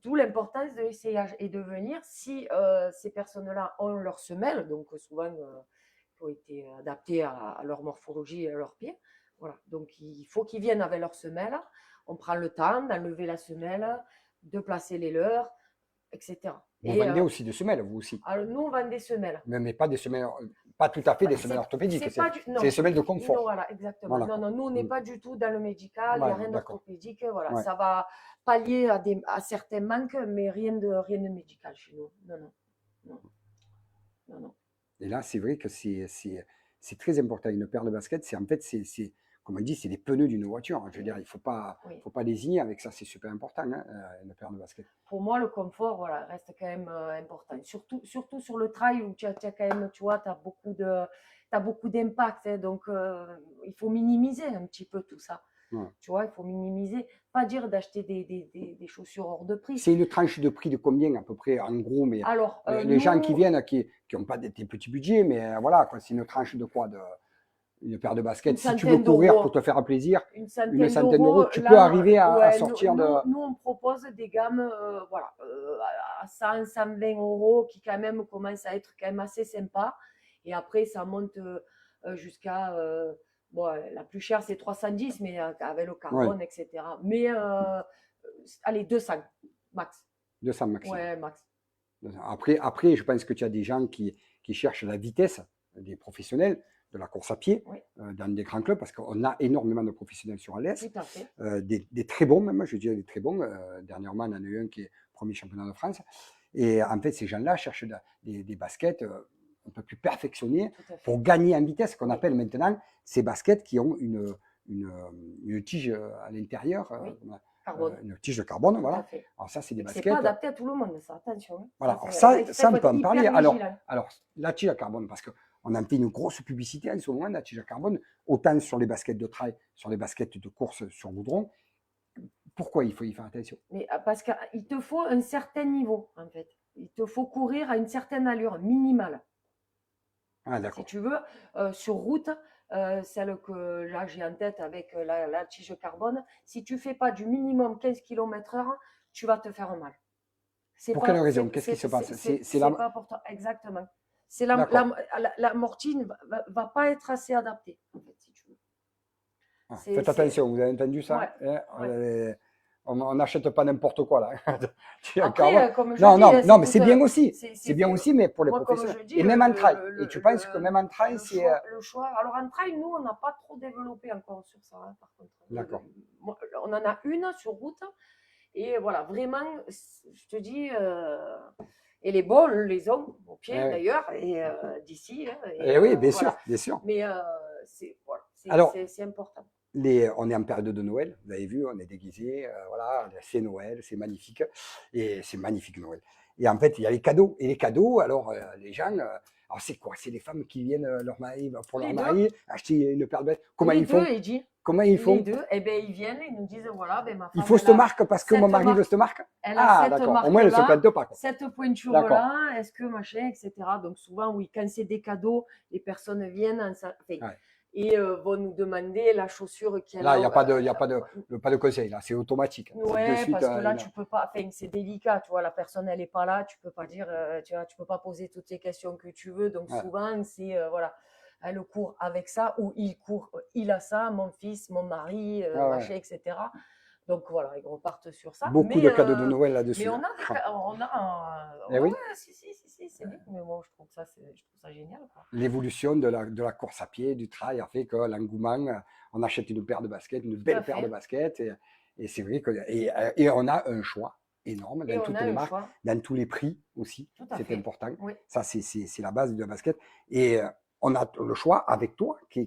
d'où l'importance de l'essayage et de venir si ces personnes-là ont leurs semelles, donc souvent qui ont été adaptées à leur morphologie et à leurs pieds. Voilà. Donc il faut qu'ils viennent avec leurs semelles. On prend le temps d'enlever la semelle, de placer les leurs, etc. Vous Et vendez aussi des semelles, vous aussi. alors, nous, on vend des semelles. Mais pas des semelles, pas tout à fait des semelles orthopédiques. C'est pas C'est des non, semelles de non, confort. voilà, exactement. Voilà, Non, quoi. non, nous, on n'est pas du tout dans le médical, il n'y a Ouais, rien d'accord. d'orthopédique. Voilà, Ouais. ça va pallier à certains manques, mais rien de médical chez nous. Non, non, non, non, non. Et là, c'est vrai que c'est très important. Une paire de baskets, c'est en fait, comme on dit, c'est les pneus d'une voiture. Je veux dire, il ne faut pas désigner avec ça, c'est super important, hein, une paire de baskets. Pour moi, le confort, voilà, reste quand même important. Surtout sur le trail où tu as quand même, tu vois, tu as beaucoup d'impact. Hein, donc, il faut minimiser un petit peu tout ça. Ouais. Tu vois, il faut minimiser. Pas dire d'acheter des chaussures hors de prix. C'est une tranche de prix de combien à peu près, en gros, mais alors, les gens qui viennent, qui n'ont pas des petits budgets, mais voilà, c'est une tranche de quoi une paire de baskets. Si tu veux courir pour te faire plaisir, une centaine d'euros, tu peux arriver à sortir nous, on propose des gammes voilà, à 100, 120 euros qui quand même commencent à être quand même assez sympa. Et après, ça monte jusqu'à... bon, la plus chère, c'est 310, mais avec le carbone, etc. Mais allez, 200 max. 200 max. Ouais, max. Après, je pense que tu as des gens qui cherchent la vitesse, des professionnels de la course à pied, dans des grands clubs, parce qu'on a énormément de professionnels sur l'Est, des très bons même, je dirais des très bons. Dernièrement, on en a eu un qui est premier championnat de France. Et en fait, ces gens-là cherchent des baskets un peu plus perfectionnées pour gagner en vitesse, qu'on appelle maintenant ces baskets qui ont une tige à l'intérieur. Une tige de carbone, voilà. Alors ça, c'est des baskets. C'est pas adapté à tout le monde, ça, attention. Voilà, ça on peut en parler. Alors, la tige à carbone, parce qu'on a fait une grosse publicité en ce moment de la tige à carbone, autant sur les baskets de trail, sur les baskets de course sur goudron. Pourquoi il faut y faire attention? Mais parce qu'il te faut un certain niveau, en fait. Il te faut courir à une certaine allure minimale. Ah, d'accord. Si tu veux, sur route, celle que là j'ai en tête avec la tige carbone, si tu fais pas du minimum 15 km/h, tu vas te faire mal. Pour quelle raison? Qu'est-ce qui se passe? C'est pas important. Exactement. C'est la mortine va pas être assez adaptée, en fait, si tu veux. Faites attention, vous avez entendu ça? On n'achète pas n'importe quoi là. Après, comme je dis, non, mais c'est bien aussi. C'est bien aussi, mais pour les professionnels. Et même en trail. Et tu penses que même en trail, c'est. Le choix. Alors en trail, nous, on n'a pas trop développé encore sur ça, hein, par contre. D'accord. On en a une sur route. Et voilà, vraiment, je te dis, et les bons les ont au pied d'ailleurs, et d'ici. Et oui, bien sûr, bien sûr. Mais c'est important. On est en période de Noël, vous avez vu, on est déguisés, voilà, c'est Noël, c'est magnifique, et c'est magnifique Noël. Et en fait, il y a les cadeaux, et les cadeaux, alors les gens, alors c'est quoi? C'est les femmes qui viennent pour leur mari acheter une paire de bêtes. Comment ils font? Comment ils font? Les deux, eh ben ils viennent, ils nous disent voilà, ben ma femme. Il faut cette marque parce que mon mari veut cette marque. Elle a cette marque. Au moins elle se plante pas. Cette pointure là, est-ce que machin, etc. Donc souvent oui, quand c'est des cadeaux, les personnes viennent. Et vont nous demander la chaussure qui a. Là, il n'y a pas de conseil, là, c'est automatique. Ouais, parce que là, tu peux pas, enfin, c'est délicat, tu vois, la personne, elle n'est pas là, tu peux pas dire, tu vois, tu peux pas poser toutes les questions que tu veux, donc souvent, c'est, voilà, elle court avec ça, ou il court, il a ça, mon fils, mon mari, machin, etc. Donc voilà, ils repartent sur ça. Beaucoup de cadeaux de Noël là-dessus. Mais on a oui. si, c'est bien. Mais moi, je trouve ça génial. L'évolution de la course à pied, du trail, a fait que l'engouement, on achète une paire de baskets, une belle paire de baskets, et c'est vrai que et on a un choix énorme dans toutes les marques, dans tous les prix aussi, c'est important. Oui. Ça, c'est la base de la basket. Et on a le choix avec toi, que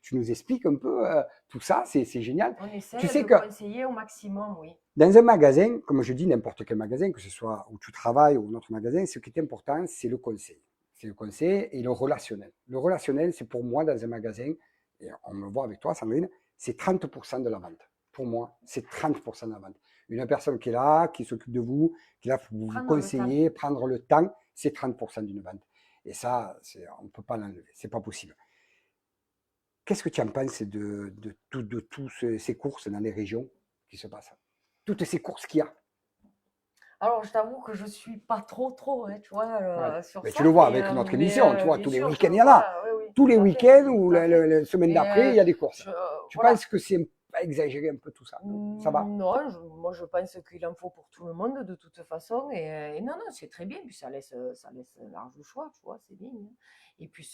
tu nous expliques un peu tout ça, c'est génial. On essaie de conseiller au maximum, oui. Dans un magasin, comme je dis, n'importe quel magasin, que ce soit où tu travailles ou notre magasin, ce qui est important, c'est le conseil. C'est le conseil et le relationnel. Le relationnel, c'est pour moi, dans un magasin, et on me voit avec toi, Sandrine, c'est 30% de la vente. Pour moi, c'est 30% de la vente. Une personne qui est là, qui s'occupe de vous, qui est là pour vous conseiller, prendre le temps, c'est 30% d'une vente. Et ça, on ne peut pas l'enlever, c'est pas possible. Qu'est-ce que tu en penses de toutes ces courses dans les régions qui se passent? Toutes ces courses qu'il y a? Alors, je t'avoue que je ne suis pas trop, hein, tu vois, sur mais ça. Tu le vois avec notre émission, tu vois, tous les week-ends, il y en a. Tous les week-ends ou la semaine d'après, il y a des courses. Tu penses que c'est pas exagéré un peu tout ça? Ça va? Non, moi je pense qu'il en faut pour tout le monde de toute façon. Et non, c'est très bien. Puis ça laisse large choix, tu vois, c'est bien. Et puis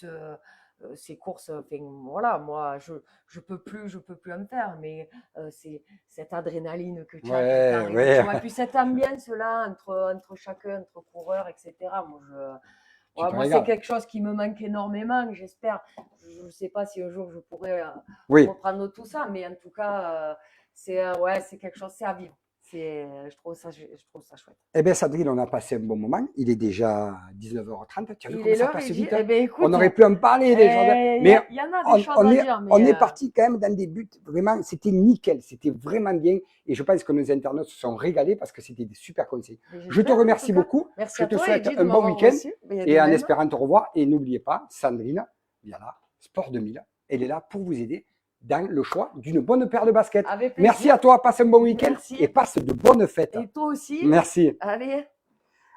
ces courses, enfin, voilà, moi je peux plus en faire, mais c'est cette adrénaline que tu as, tu vois, et puis cette ambiance là entre chacun, entre coureurs, etc. Moi tu te moi, c'est régales. quelque chose qui me manque énormément, j'espère. Je ne sais pas si un jour je pourrais Oui. reprendre tout ça, mais en tout cas, c'est quelque chose, c'est à vivre. Je trouve ça chouette. Eh bien, Sandrine, on a passé un bon moment. Il est déjà 19h30. Tu as vu Il comment est ça l'heure, passe il dit, vite, hein? eh ben, écoute, On aurait pu en parler des choses. Mais il y en a des choses à dire, on mais est parti quand même dans des buts. Vraiment, c'était nickel. C'était vraiment bien. Et je pense que nos internautes se sont régalés parce que c'était des super conseils. Je te remercie beaucoup. Merci Je à te toi, souhaite Eddy, de un bon m'avoir week-end. reçu. Mais de Et en même. espérant te revoir. Et n'oubliez pas, Sandrine, là, Sport 2000, elle est là pour vous aider dans le choix d'une bonne paire de baskets. Avec plaisir. Merci à toi. Passe un bon week-end. Merci. Et passe de bonnes fêtes. Et toi aussi. Merci. Allez.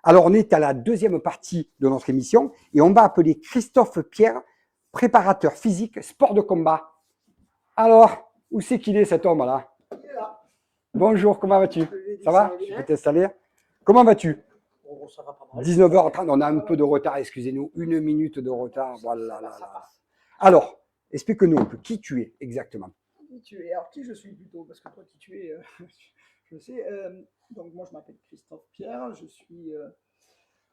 Alors, on est à la deuxième partie de notre émission et on va appeler Christophe Pierre, préparateur physique, sport de combat. Alors, où c'est qu'il est cet homme-là? Il est là. Bonjour, comment vas-tu? Ça va? Je bien. peux t'installer. Comment vas-tu? Bon, ça va pas mal. 19h30, on a un peu de retard, excusez-nous, 1 minute de retard. Voilà. Ça passe. Alors, explique-nous un peu qui tu es exactement. Qui tu es? Alors, qui je suis plutôt? Parce que toi, qui tu es, je sais. Donc, moi, je m'appelle Christophe Pierre. Je suis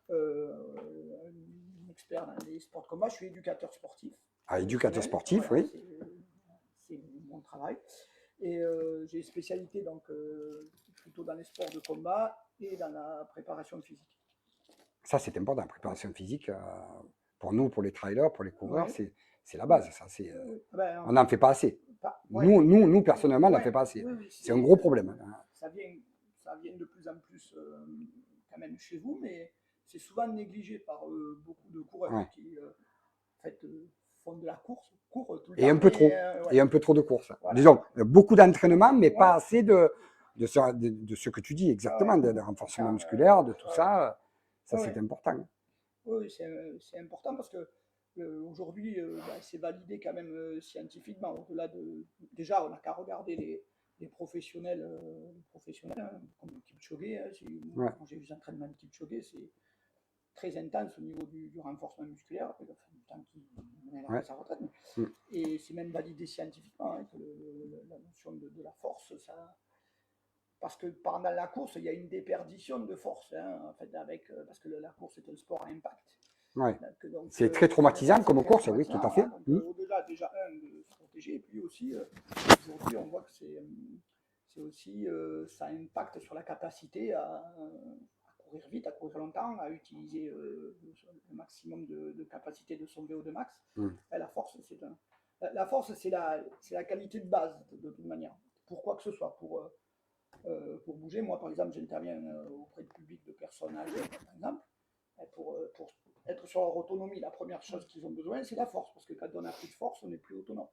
un expert dans les sports de combat. Je suis éducateur sportif. Ah, éducateur sportif, Voilà, oui. c'est mon travail. Et j'ai une spécialité donc, plutôt dans les sports de combat et dans la préparation physique. Ça, c'est important, la préparation physique. Pour nous, pour les trailers, pour les coureurs, Ouais. c'est la base. Ça, Ben, on n'en fait pas assez. ouais. Nous, personnellement, on n'en Ouais. fait pas assez. Oui, C'est un gros problème. Ça vient de plus en plus quand même chez vous, mais c'est souvent négligé par beaucoup de coureurs Ouais. qui en fait, font de la course, courent tout le Et temps. un peu trop. Ouais. Et un peu trop de courses. Voilà. Disons, beaucoup d'entraînement, mais Ouais. pas assez de ce que tu dis exactement, de renforcement musculaire, de tout ça. Ça, c'est important. Oui, c'est important parce que aujourd'hui, c'est validé quand même scientifiquement. Au-delà de, déjà, on n'a qu'à regarder les professionnels, hein, comme Kipchoge. Hein, quand j'ai vu les entraînements de Kipchoge, c'est très intense au niveau du renforcement musculaire. Après, il fait du temps qu'il a sa retraite. Et c'est même validé scientifiquement hein, que la notion de la force, ça. Parce que pendant la course, il y a une déperdition de force, hein, en fait, parce que la course est un sport à impact. Ouais. C'est très traumatisant comme course, oui, tout à fait. Au-delà, déjà, de se protéger, et puis aussi, aujourd'hui, on voit que c'est aussi, ça impacte sur la capacité à courir vite, à courir longtemps, à utiliser le maximum de capacité de son VO2 max. La force, c'est la qualité de base, de toute manière, pour quoi que ce soit, pour bouger. Moi, par exemple, j'interviens auprès du public de personnes âgées, par exemple, pour être sur leur autonomie. La première chose qu'ils ont besoin, c'est la force, parce que quand on n'a plus de force, on n'est plus autonome.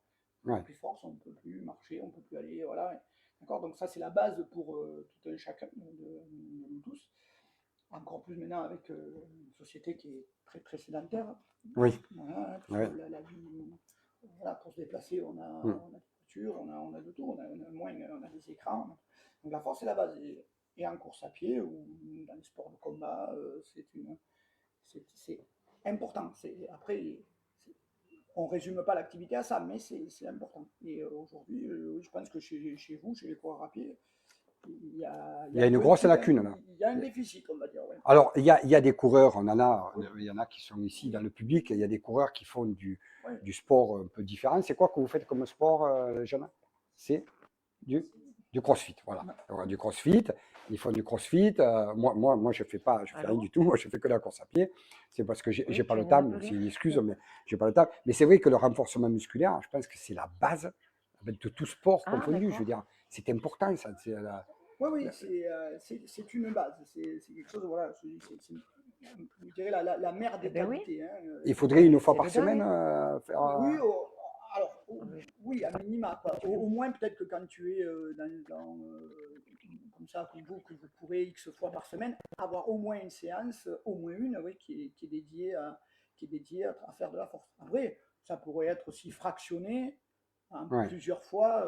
On n'a plus de force, on ne peut plus marcher, on ne peut plus aller, voilà. D'accord. Donc ça, c'est la base pour tout un chacun de nous tous. Encore plus maintenant avec une société qui est très, très sédentaire. Oui. Voilà, la vie, voilà, pour se déplacer, on a des voitures, on a de tout, on a des écrans. Donc la force, c'est la base. Et en course à pied ou dans les sports de combat, c'est important. Après, on ne résume pas l'activité à ça, mais c'est important. Et aujourd'hui, je pense que chez vous, chez les coureurs à pied, il y a une grosse lacune là. Il y a un déficit, on va dire. Ouais. Alors, il y a des coureurs, il y en a qui sont ici dans le public, il y a des coureurs qui font du sport un peu différent. C'est quoi que vous faites comme sport, Jeanne? C'est du crossfit, voilà. Alors, du crossfit, ils font du crossfit. Moi, je fais rien du tout. Moi, je fais que la course à pied. C'est parce que j'ai pas le temps. C'est une excuse, mais j'ai pas le temps. Mais c'est vrai que le renforcement musculaire, je pense que c'est la base de tout sport confondu. Je veux dire, c'est important. Ça, oui, c'est une base. C'est quelque chose, voilà. Je dirais la mère des qualités. Hein. Il faudrait une fois par semaine faire. Oui, à minima. Au moins, peut-être que quand tu es comme ça, comme vous, que vous pourrez X fois par semaine, avoir au moins une séance, au moins une, oui, qui est dédiée à faire de la force. Après, ça pourrait être aussi fractionné en plusieurs fois,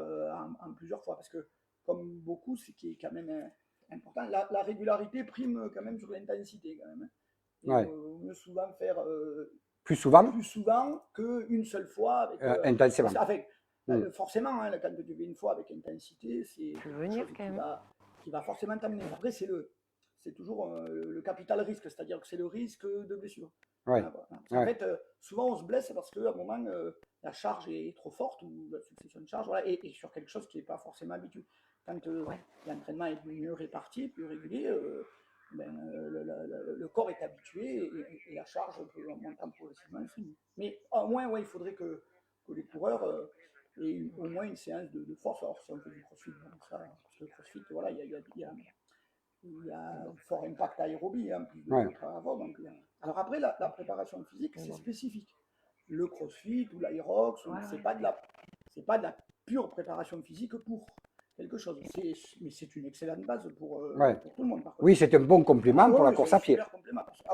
parce que comme beaucoup, ce qui est quand même important, la régularité prime quand même sur l'intensité quand même. Et on veut souvent faire plus souvent qu'une seule fois avec intensément. Forcément, hein, quand tu fais une fois avec intensité, c'est qui va forcément t'amener. Après, c'est toujours le capital risque, c'est-à-dire que c'est le risque de blessure. Ouais. Voilà. Parce qu'en fait, souvent on se blesse parce qu'à un moment, la charge est trop forte ou la succession de charges, voilà, et sur quelque chose qui n'est pas forcément habituel. Quand l'entraînement est mieux réparti, plus régulier, le corps est habitué et la charge peut monter progressivement infinie. Mais au moins, il faudrait que les coureurs aient au moins une séance de force. Alors, si on fait du crossfit, bon, ça, parce que le crossfit, voilà, il y a un fort impact aérobie, en plus d'autres avant. Donc, alors après, la préparation physique, c'est spécifique. Le crossfit ou l'aérox, c'est pas de la pure préparation physique pour quelque chose. Mais c'est une excellente base pour tout le monde. Par contre. Oui, c'est un bon complément pour la course à pied.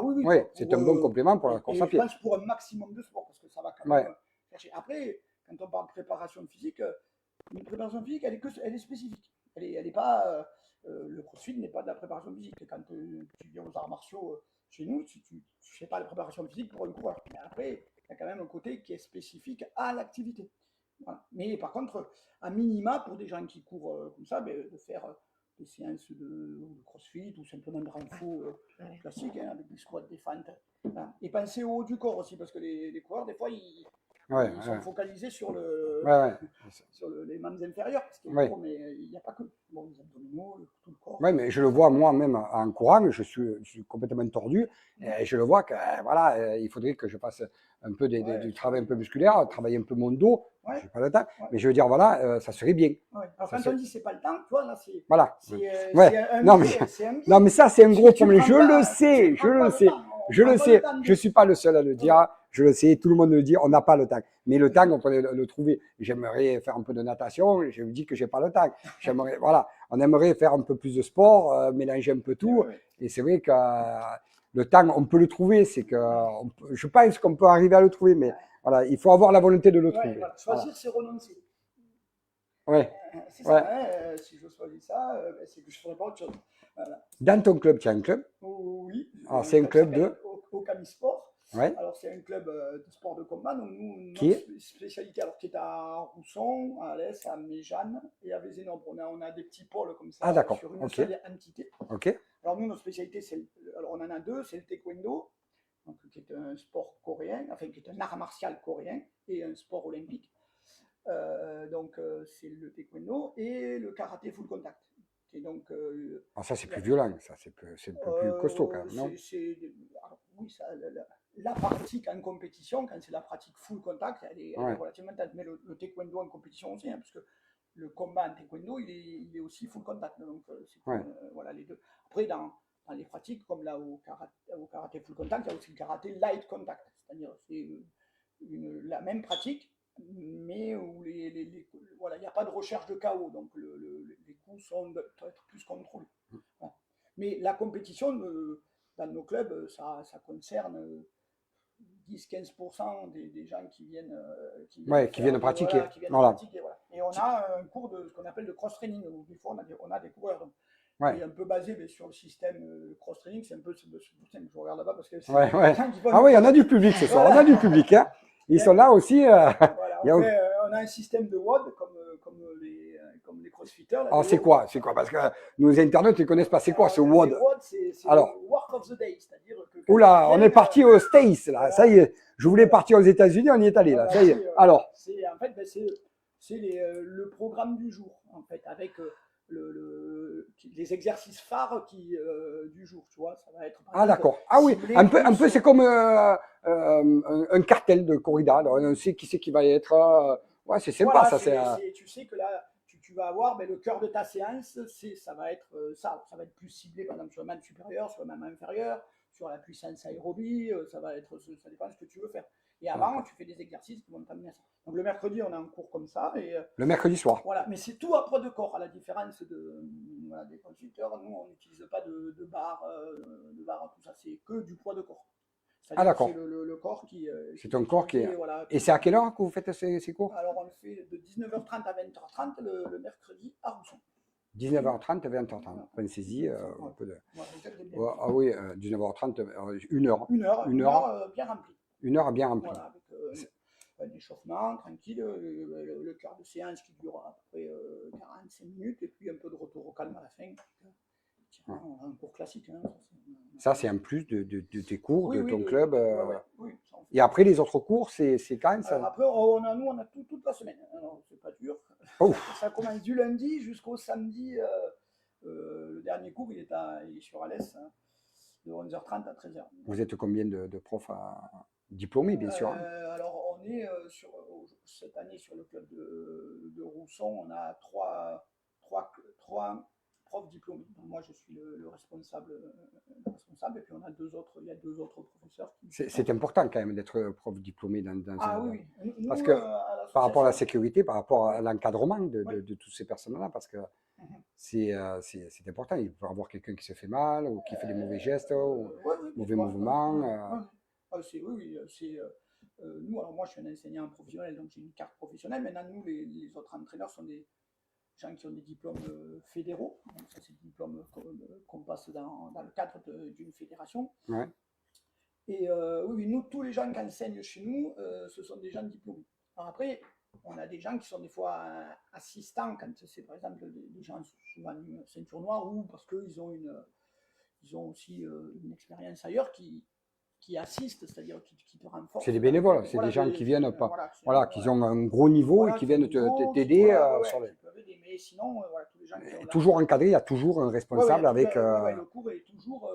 Oui, c'est un bon complément pour la course à pied. Je pense pour un maximum de sport, parce que ça va quand même chercher. Après, quand on parle de préparation physique, une préparation physique, elle est spécifique. Elle est pas, le crossfit n'est pas de la préparation physique. Quand tu viens aux arts martiaux chez nous, tu ne fais pas la préparation physique pour un coureur. Mais après, il y a quand même un côté qui est spécifique à l'activité. Voilà. Mais par contre, à minima, pour des gens qui courent comme ça, de faire des séances de crossfit ou simplement de renfo classique, avec des squats, des fentes. Voilà. Et penser au haut du corps aussi, parce que les coureurs, des fois, ils sont focalisés sur les membres inférieurs, parce qu'il mais il n'y a pas que les abdominaux, tout le corps. Oui, mais je le vois moi-même en courant, je suis complètement tordu, et je le vois que voilà, il faudrait que je fasse un peu du travail un peu musculaire, travailler un peu mon dos. Je n'ai pas le temps, mais je veux dire, voilà, ça serait bien. Alors quand on dit c'est pas le temps, tu vois, là c'est. Voilà. Non, mais ça, c'est un gros problème. Je le sais. Je ne suis pas le seul à le dire. Je le sais, tout le monde le dit, on n'a pas le temps. Mais le temps, on peut le trouver. J'aimerais faire un peu de natation, je vous dis que j'ai pas le temps. Voilà, on aimerait faire un peu plus de sport, mélanger un peu tout. Et c'est vrai que le temps, on peut le trouver. Je pense qu'on peut arriver à le trouver, mais voilà, il faut avoir la volonté de le trouver. Voilà. Choisir, c'est renoncer. Ouais. C'est ça, si je choisis ça, c'est que je ne ferai pas autre chose. Voilà. Dans ton club, tu as un club? Oui. Alors, c'est un club de Okami-Sport. Ouais. Alors, c'est un club de sport de combat. Donc, nous, qui notre spécialité, alors, qui est à Rousson, à Alès, à Méjeanne et à Vézénobres. On a des petits pôles comme ça sur une seule entité. Alors, nous, notre spécialité, alors, on en a deux. C'est le taekwondo, donc, qui est un sport coréen, enfin, qui est un art martial coréen et un sport olympique. Donc, c'est le taekwondo et le karaté full contact. Et donc, ça, c'est plus violent, ça, c'est un peu plus costaud quand même, non? Oui, la pratique en compétition, quand c'est la pratique full contact, elle est relativement tête. Mais le taekwondo en compétition aussi, parce que le combat en taekwondo, il est aussi full contact. Donc, voilà les deux. Après, dans les pratiques, comme là au karaté full contact, il y a aussi le karaté light contact. C'est-à-dire, c'est la même pratique, mais où voilà, il n'y a pas de recherche de KO, donc les coups doivent être plus contrôlés. Voilà. Mais la compétition, dans nos clubs, ça concerne 10-15% des gens qui viennent pratiquer. Pratiquer, voilà. Et on a un cours de ce qu'on appelle de cross-training, où des fois on a des coureurs. Donc, et un peu basé sur le système cross-training, c'est un peu ce que je regarde là-bas parce que c'est ah oui, on a du public ce soir, on a du public, hein. Ils sont là aussi. Voilà, on a un système de WOD comme les crossfitters. Alors c'est quoi? Parce que nos internautes ne connaissent pas. C'est quoi ce WOD? C'est le Work of the Day, c'est-à-dire que. Oula, on est parti aux States là. Ça y est, je voulais partir aux États-Unis, on y est allé là. Ça y est. Alors. En fait, c'est le programme du jour, en fait, avec les exercices phares du jour, tu vois, ça va être. D'accord. Ah oui, un peu c'est comme un cartel de corrida. Alors, on sait qui c'est qui va être. Ouais, c'est sympa ça. Tu sais que là, tu vas avoir le cœur de ta séance, ça va être ça va être plus ciblé par exemple sur le membre supérieur, sur le membre inférieur, sur la puissance aérobie, ça dépend de ce que tu veux faire. Et avant, tu fais des exercices qui vont t'amener à ça. Donc le mercredi, on a un cours comme ça. Le mercredi soir. Voilà, mais c'est tout à poids de corps, à la différence des consulteurs. Nous, on n'utilise pas de barre, tout ça, c'est que du poids de corps. D'accord. C'est le corps qui. C'est un corps qui est. Voilà, et c'est à quelle heure que vous faites ces cours? Alors, on le fait de 19h30 à 20h30 le mercredi à Rousson. 19h30 à 20h30. Pensez-y. Un peu de. Ah oui, 19h30, 1h. Une heure bien remplie. Une heure bien remplie. Voilà, avec un échauffement tranquille, le quart de séance qui dure à peu près 45 minutes, et puis un peu de retour au calme à la fin. on a un cours classique. Hein, ça, c'est en plus de tes cours, de ton club. Oui, et après, les autres cours, c'est quand même ça. Alors après, on a toute la semaine. Alors, c'est pas dur. Ça commence du lundi jusqu'au samedi. Le dernier cours, il est sur Alès, hein, de 11h30 à 13h. Vous êtes combien de profs diplômés, bien sûr? Alors, on est cette année sur le club de Rousson, on a trois profs diplômés. Donc moi, je suis le responsable, et puis il y a deux autres professeurs. C'est important quand même d'être prof diplômé dans oui. Nous, parce que par rapport à la sécurité, par rapport à l'encadrement de toutes ces personnes-là, parce que c'est important. Il peut y avoir quelqu'un qui se fait mal ou qui fait des mauvais gestes ou mauvais mouvements. Nous, alors moi, je suis un enseignant professionnel, donc j'ai une carte professionnelle. Maintenant, nous, les autres entraîneurs sont des gens qui ont des diplômes fédéraux. Donc ça, c'est des diplômes qu'on passe dans le cadre d'une fédération. Ouais. Et oui, nous, tous les gens qui enseignent chez nous, ce sont des gens diplômés. Alors après, on a des gens qui sont des fois assistants, quand c'est par exemple des gens souvent une ceinture noire, ou parce qu'ils ont aussi une expérience ailleurs qui assistent, c'est-à-dire qui te renforcent. C'est des bénévoles, c'est des gens qui viennent qui ont un gros niveau et qui viennent t'aider sur les. Mais sinon, tous les gens qui ont toujours encadré, il y a toujours un responsable avec. Le cours est toujours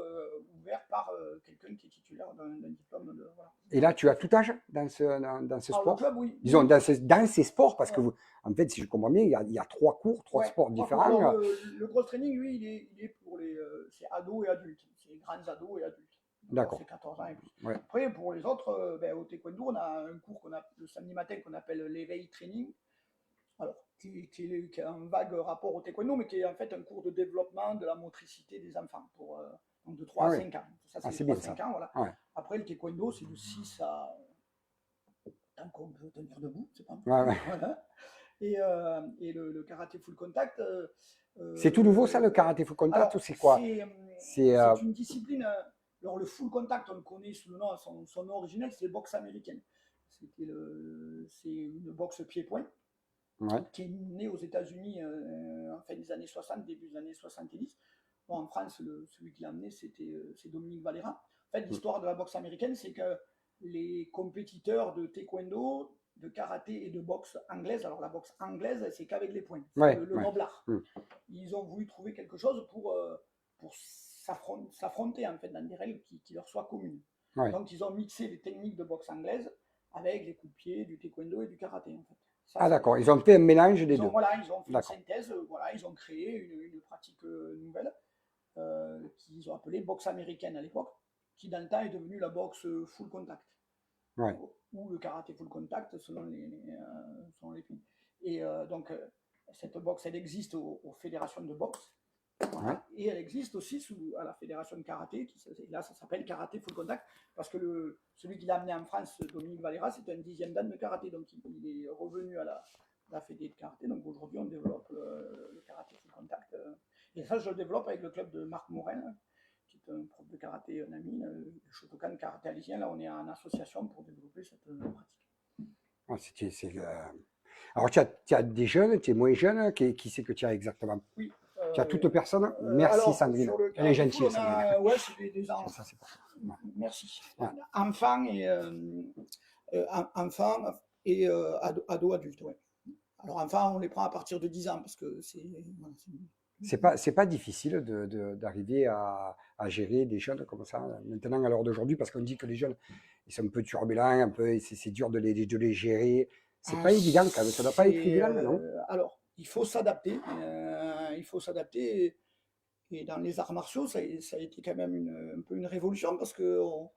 ouvert par quelqu'un qui est titulaire d'un diplôme. Et là, tu as tout âge dans ce sport. Le club, oui. Disons, dans ces sports, parce que en fait, si je comprends bien, il y a trois sports différents. Alors, le cross training, lui, il est pour c'est ados et adultes. C'est grands ados et adultes. D'accord. C'est 14 ans et plus. Ouais. Après, pour les autres, au taekwondo, on a un cours le samedi matin qu'on appelle l'éveil training. Alors, qui a un vague rapport au taekwondo, mais qui est en fait un cours de développement de la motricité des enfants, donc de 3 à 5 ans. Ça, c'est 3 à 5 ans, voilà. Ouais. Après, le taekwondo, c'est de 6 à... tant qu'on peut tenir debout, c'est pas mal. Ouais. Voilà. Et le karaté full contact... c'est tout nouveau, ça, le karaté full contact, alors, ou c'est quoi? C'est une discipline... Alors, le full contact, on le connaît sous le nom, son nom originel, c'est boxe américaine. C'est une boxe pied-point. Ouais. Qui est né aux États-Unis en fin des années 60, début des années 70. Bon, en France, celui qui l'a amené, c'est Dominique Valera. En fait, l'histoire de la boxe américaine, c'est que les compétiteurs de taekwondo, de karaté et de boxe anglaise, alors la boxe anglaise, c'est qu'avec les poings, le noblard. Ils ont voulu trouver quelque chose pour s'affronter en fait dans des règles qui leur soient communes. Donc, ils ont mixé les techniques de boxe anglaise avec les coups de pied, du taekwondo et du karaté, en fait. D'accord, ils ont fait un mélange des deux. Voilà, ils ont fait une synthèse, ils ont créé une pratique nouvelle qu'ils ont appelée boxe américaine à l'époque, qui dans le temps est devenue la boxe full contact. Ouais. Ou le karaté full contact selon les pays. Et donc, cette boxe, elle existe aux fédérations de boxe. Voilà. Et elle existe aussi à la fédération de karaté, là ça s'appelle karaté full contact, parce que celui qui l'a amené en France, Dominique Valera, c'est un 10e dan de karaté, donc il est revenu à la fédé de karaté, donc aujourd'hui on développe le karaté full contact, et ça je le développe avec le club de Marc Morel, qui est un prof de karaté, un ami, le Shotokan Karaté Alysien. Là on est en association pour développer cette pratique. Alors tu as des jeunes, tu es moins jeune, qui c'est que tu as exactement? Oui. Tu as toute personne. Merci Sandrine. Elle est gentille, Sandrine. Ouais, c'est des enfants. Ça, c'est pas ça. Merci. Ouais. Enfants et ados adultes. Ouais. Alors enfants, on les prend à partir de 10 ans parce que c'est pas difficile d'arriver à gérer des jeunes comme ça maintenant à l'heure d'aujourd'hui, parce qu'on dit que les jeunes ils sont un peu turbulents, c'est dur de les gérer. C'est pas évident quand même. Ça doit pas être évident, non? Alors, il faut s'adapter. Et dans les arts martiaux, ça a été quand même un peu une révolution, parce qu'on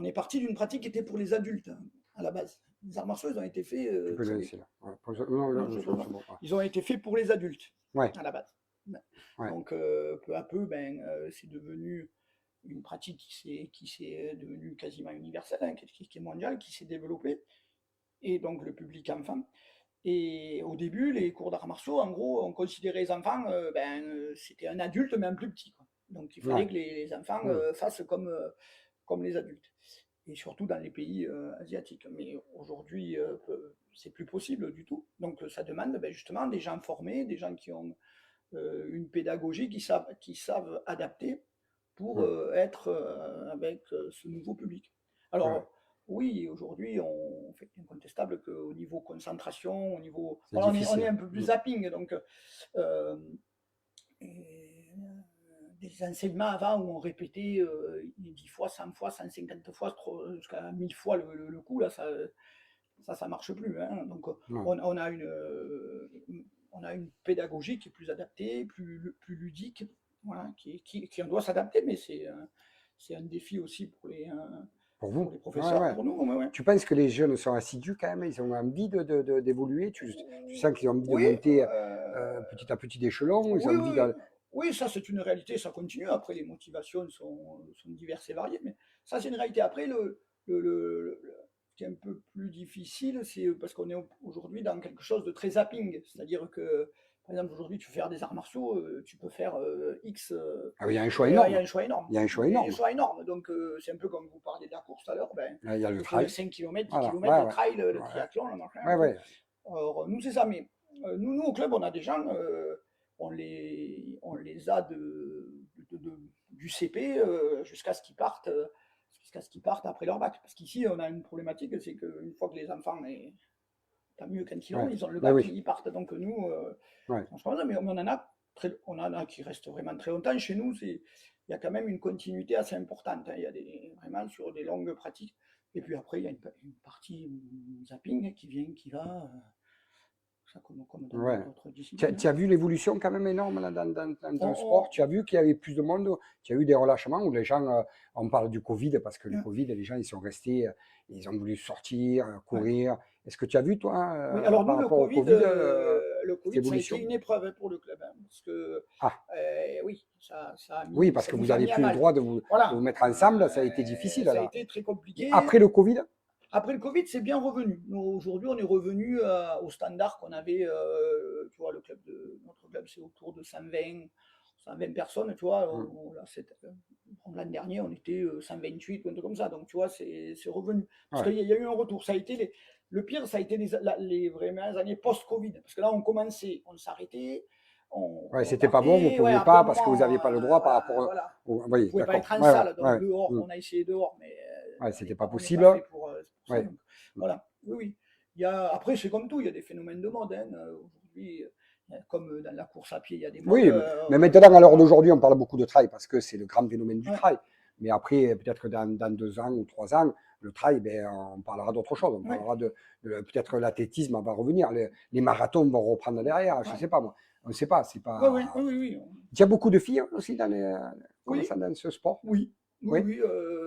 est parti d'une pratique qui était pour les adultes à la base. Les arts martiaux, ils ont été faits. Ils ont été faits pour les adultes à la base. Donc, peu à peu, c'est devenu une pratique qui s'est devenue quasiment universelle, qui est mondiale, qui s'est développée. Et donc, le public enfant. Et au début, les cours d'arts martiaux, en gros, on considérait les enfants, c'était un adulte, mais un plus petit, quoi. Donc, il fallait que les enfants fassent comme les adultes. Et surtout dans les pays asiatiques. Mais aujourd'hui, c'est plus possible du tout. Donc, ça demande justement des gens formés, des gens qui ont une pédagogie qui savent adapter pour être avec ce nouveau public. Alors, oui, aujourd'hui, on fait incontestable qu'au niveau concentration, au niveau. Alors, on est un peu plus zapping, donc des enseignements avant où on répétait 10 fois, 100 fois, 150 fois, jusqu'à 1000 fois le coup, là, ça marche plus. Hein. Donc, on a une pédagogie qui est plus adaptée, plus ludique, voilà, qui on doit s'adapter, mais c'est un défi aussi pour les professeurs, pour nous. Ouais. Tu penses que les jeunes sont assidus quand même? Ils ont envie d'évoluer? Tu sens qu'ils ont envie de monter petit à petit d'échelon? Ils ont envie Oui, ça c'est une réalité, ça continue. Après, les motivations sont diverses et variées, mais ça c'est une réalité. Après, ce qui est un peu plus difficile, c'est parce qu'on est aujourd'hui dans quelque chose de très zapping. C'est-à-dire que, par exemple, aujourd'hui, tu veux faire des arts martiaux, tu peux faire X. Ah oui, il y a un choix énorme. Il y a un choix énorme. Il y a un choix énorme. Donc, c'est un peu comme vous parliez de la course tout à l'heure. Ben, il y a le trail. 5 km, 10 km, le trail, le triathlon, le machin. Alors, nous, c'est ça. Mais nous, au club, on a des gens, on les a du CP jusqu'à ce qu'ils partent. Jusqu'à ce qu'ils partent après leur bac. Parce qu'ici, on a une problématique, c'est qu'une fois que les enfants, tant mieux quand ils ont le bac, ils partent. Donc nous, franchement, mais on en a qui restent vraiment très longtemps. Chez nous, il y a quand même une continuité assez importante. Hein. Il y a vraiment sur des longues pratiques. Et puis après, il y a une partie zapping qui va. Comme dans d'autres disciplines. Tu as vu l'évolution quand même énorme là, dans le sport? Tu as vu qu'il y avait plus de monde? Tu as eu des relâchements où les gens, on parle du Covid, parce que le Covid, les gens ils sont restés, ils ont voulu sortir, courir. Est-ce que tu as vu toi oui, alors nous, le Covid, ça a été une épreuve pour le club. Hein, parce que, oui, ça a mis. Oui, parce que vous n'avez plus le droit de vous mettre ensemble, ça a été difficile. Ça a été très compliqué. Après le Covid? Après le Covid, c'est bien revenu. Aujourd'hui, on est revenu au standard qu'on avait. Tu vois, notre club, c'est autour de 120 personnes. Tu vois, l'an dernier, on était 128 ou un truc comme ça. Donc, tu vois, c'est revenu. Parce qu'il y a eu un retour. Ça a été le pire, ça a été les vraies années post-Covid. Parce que là, on commençait, on s'arrêtait. C'était pas bon, vous ne pouviez pas parce que vous n'aviez pas le droit par rapport. Vous ne pouvez pas être en salle. Donc, dehors, on a essayé dehors, mais. C'était pas possible. Donc, voilà. Oui. Après, c'est comme tout, il y a des phénomènes de mode. Hein. Aujourd'hui, comme dans la course à pied, il y a des modes. Oui, mais maintenant, à l'heure d'aujourd'hui, on parle beaucoup de trail parce que c'est le grand phénomène du trail. Mais après, peut-être dans 2 ans ou 3 ans, le trail, on parlera d'autre chose. On parlera peut-être l'athlétisme va revenir. Les marathons vont reprendre derrière. Je ne sais pas, moi. On ne sait pas. C'est pas. Oui. Il y a beaucoup de filles aussi dans ce sport. Oui.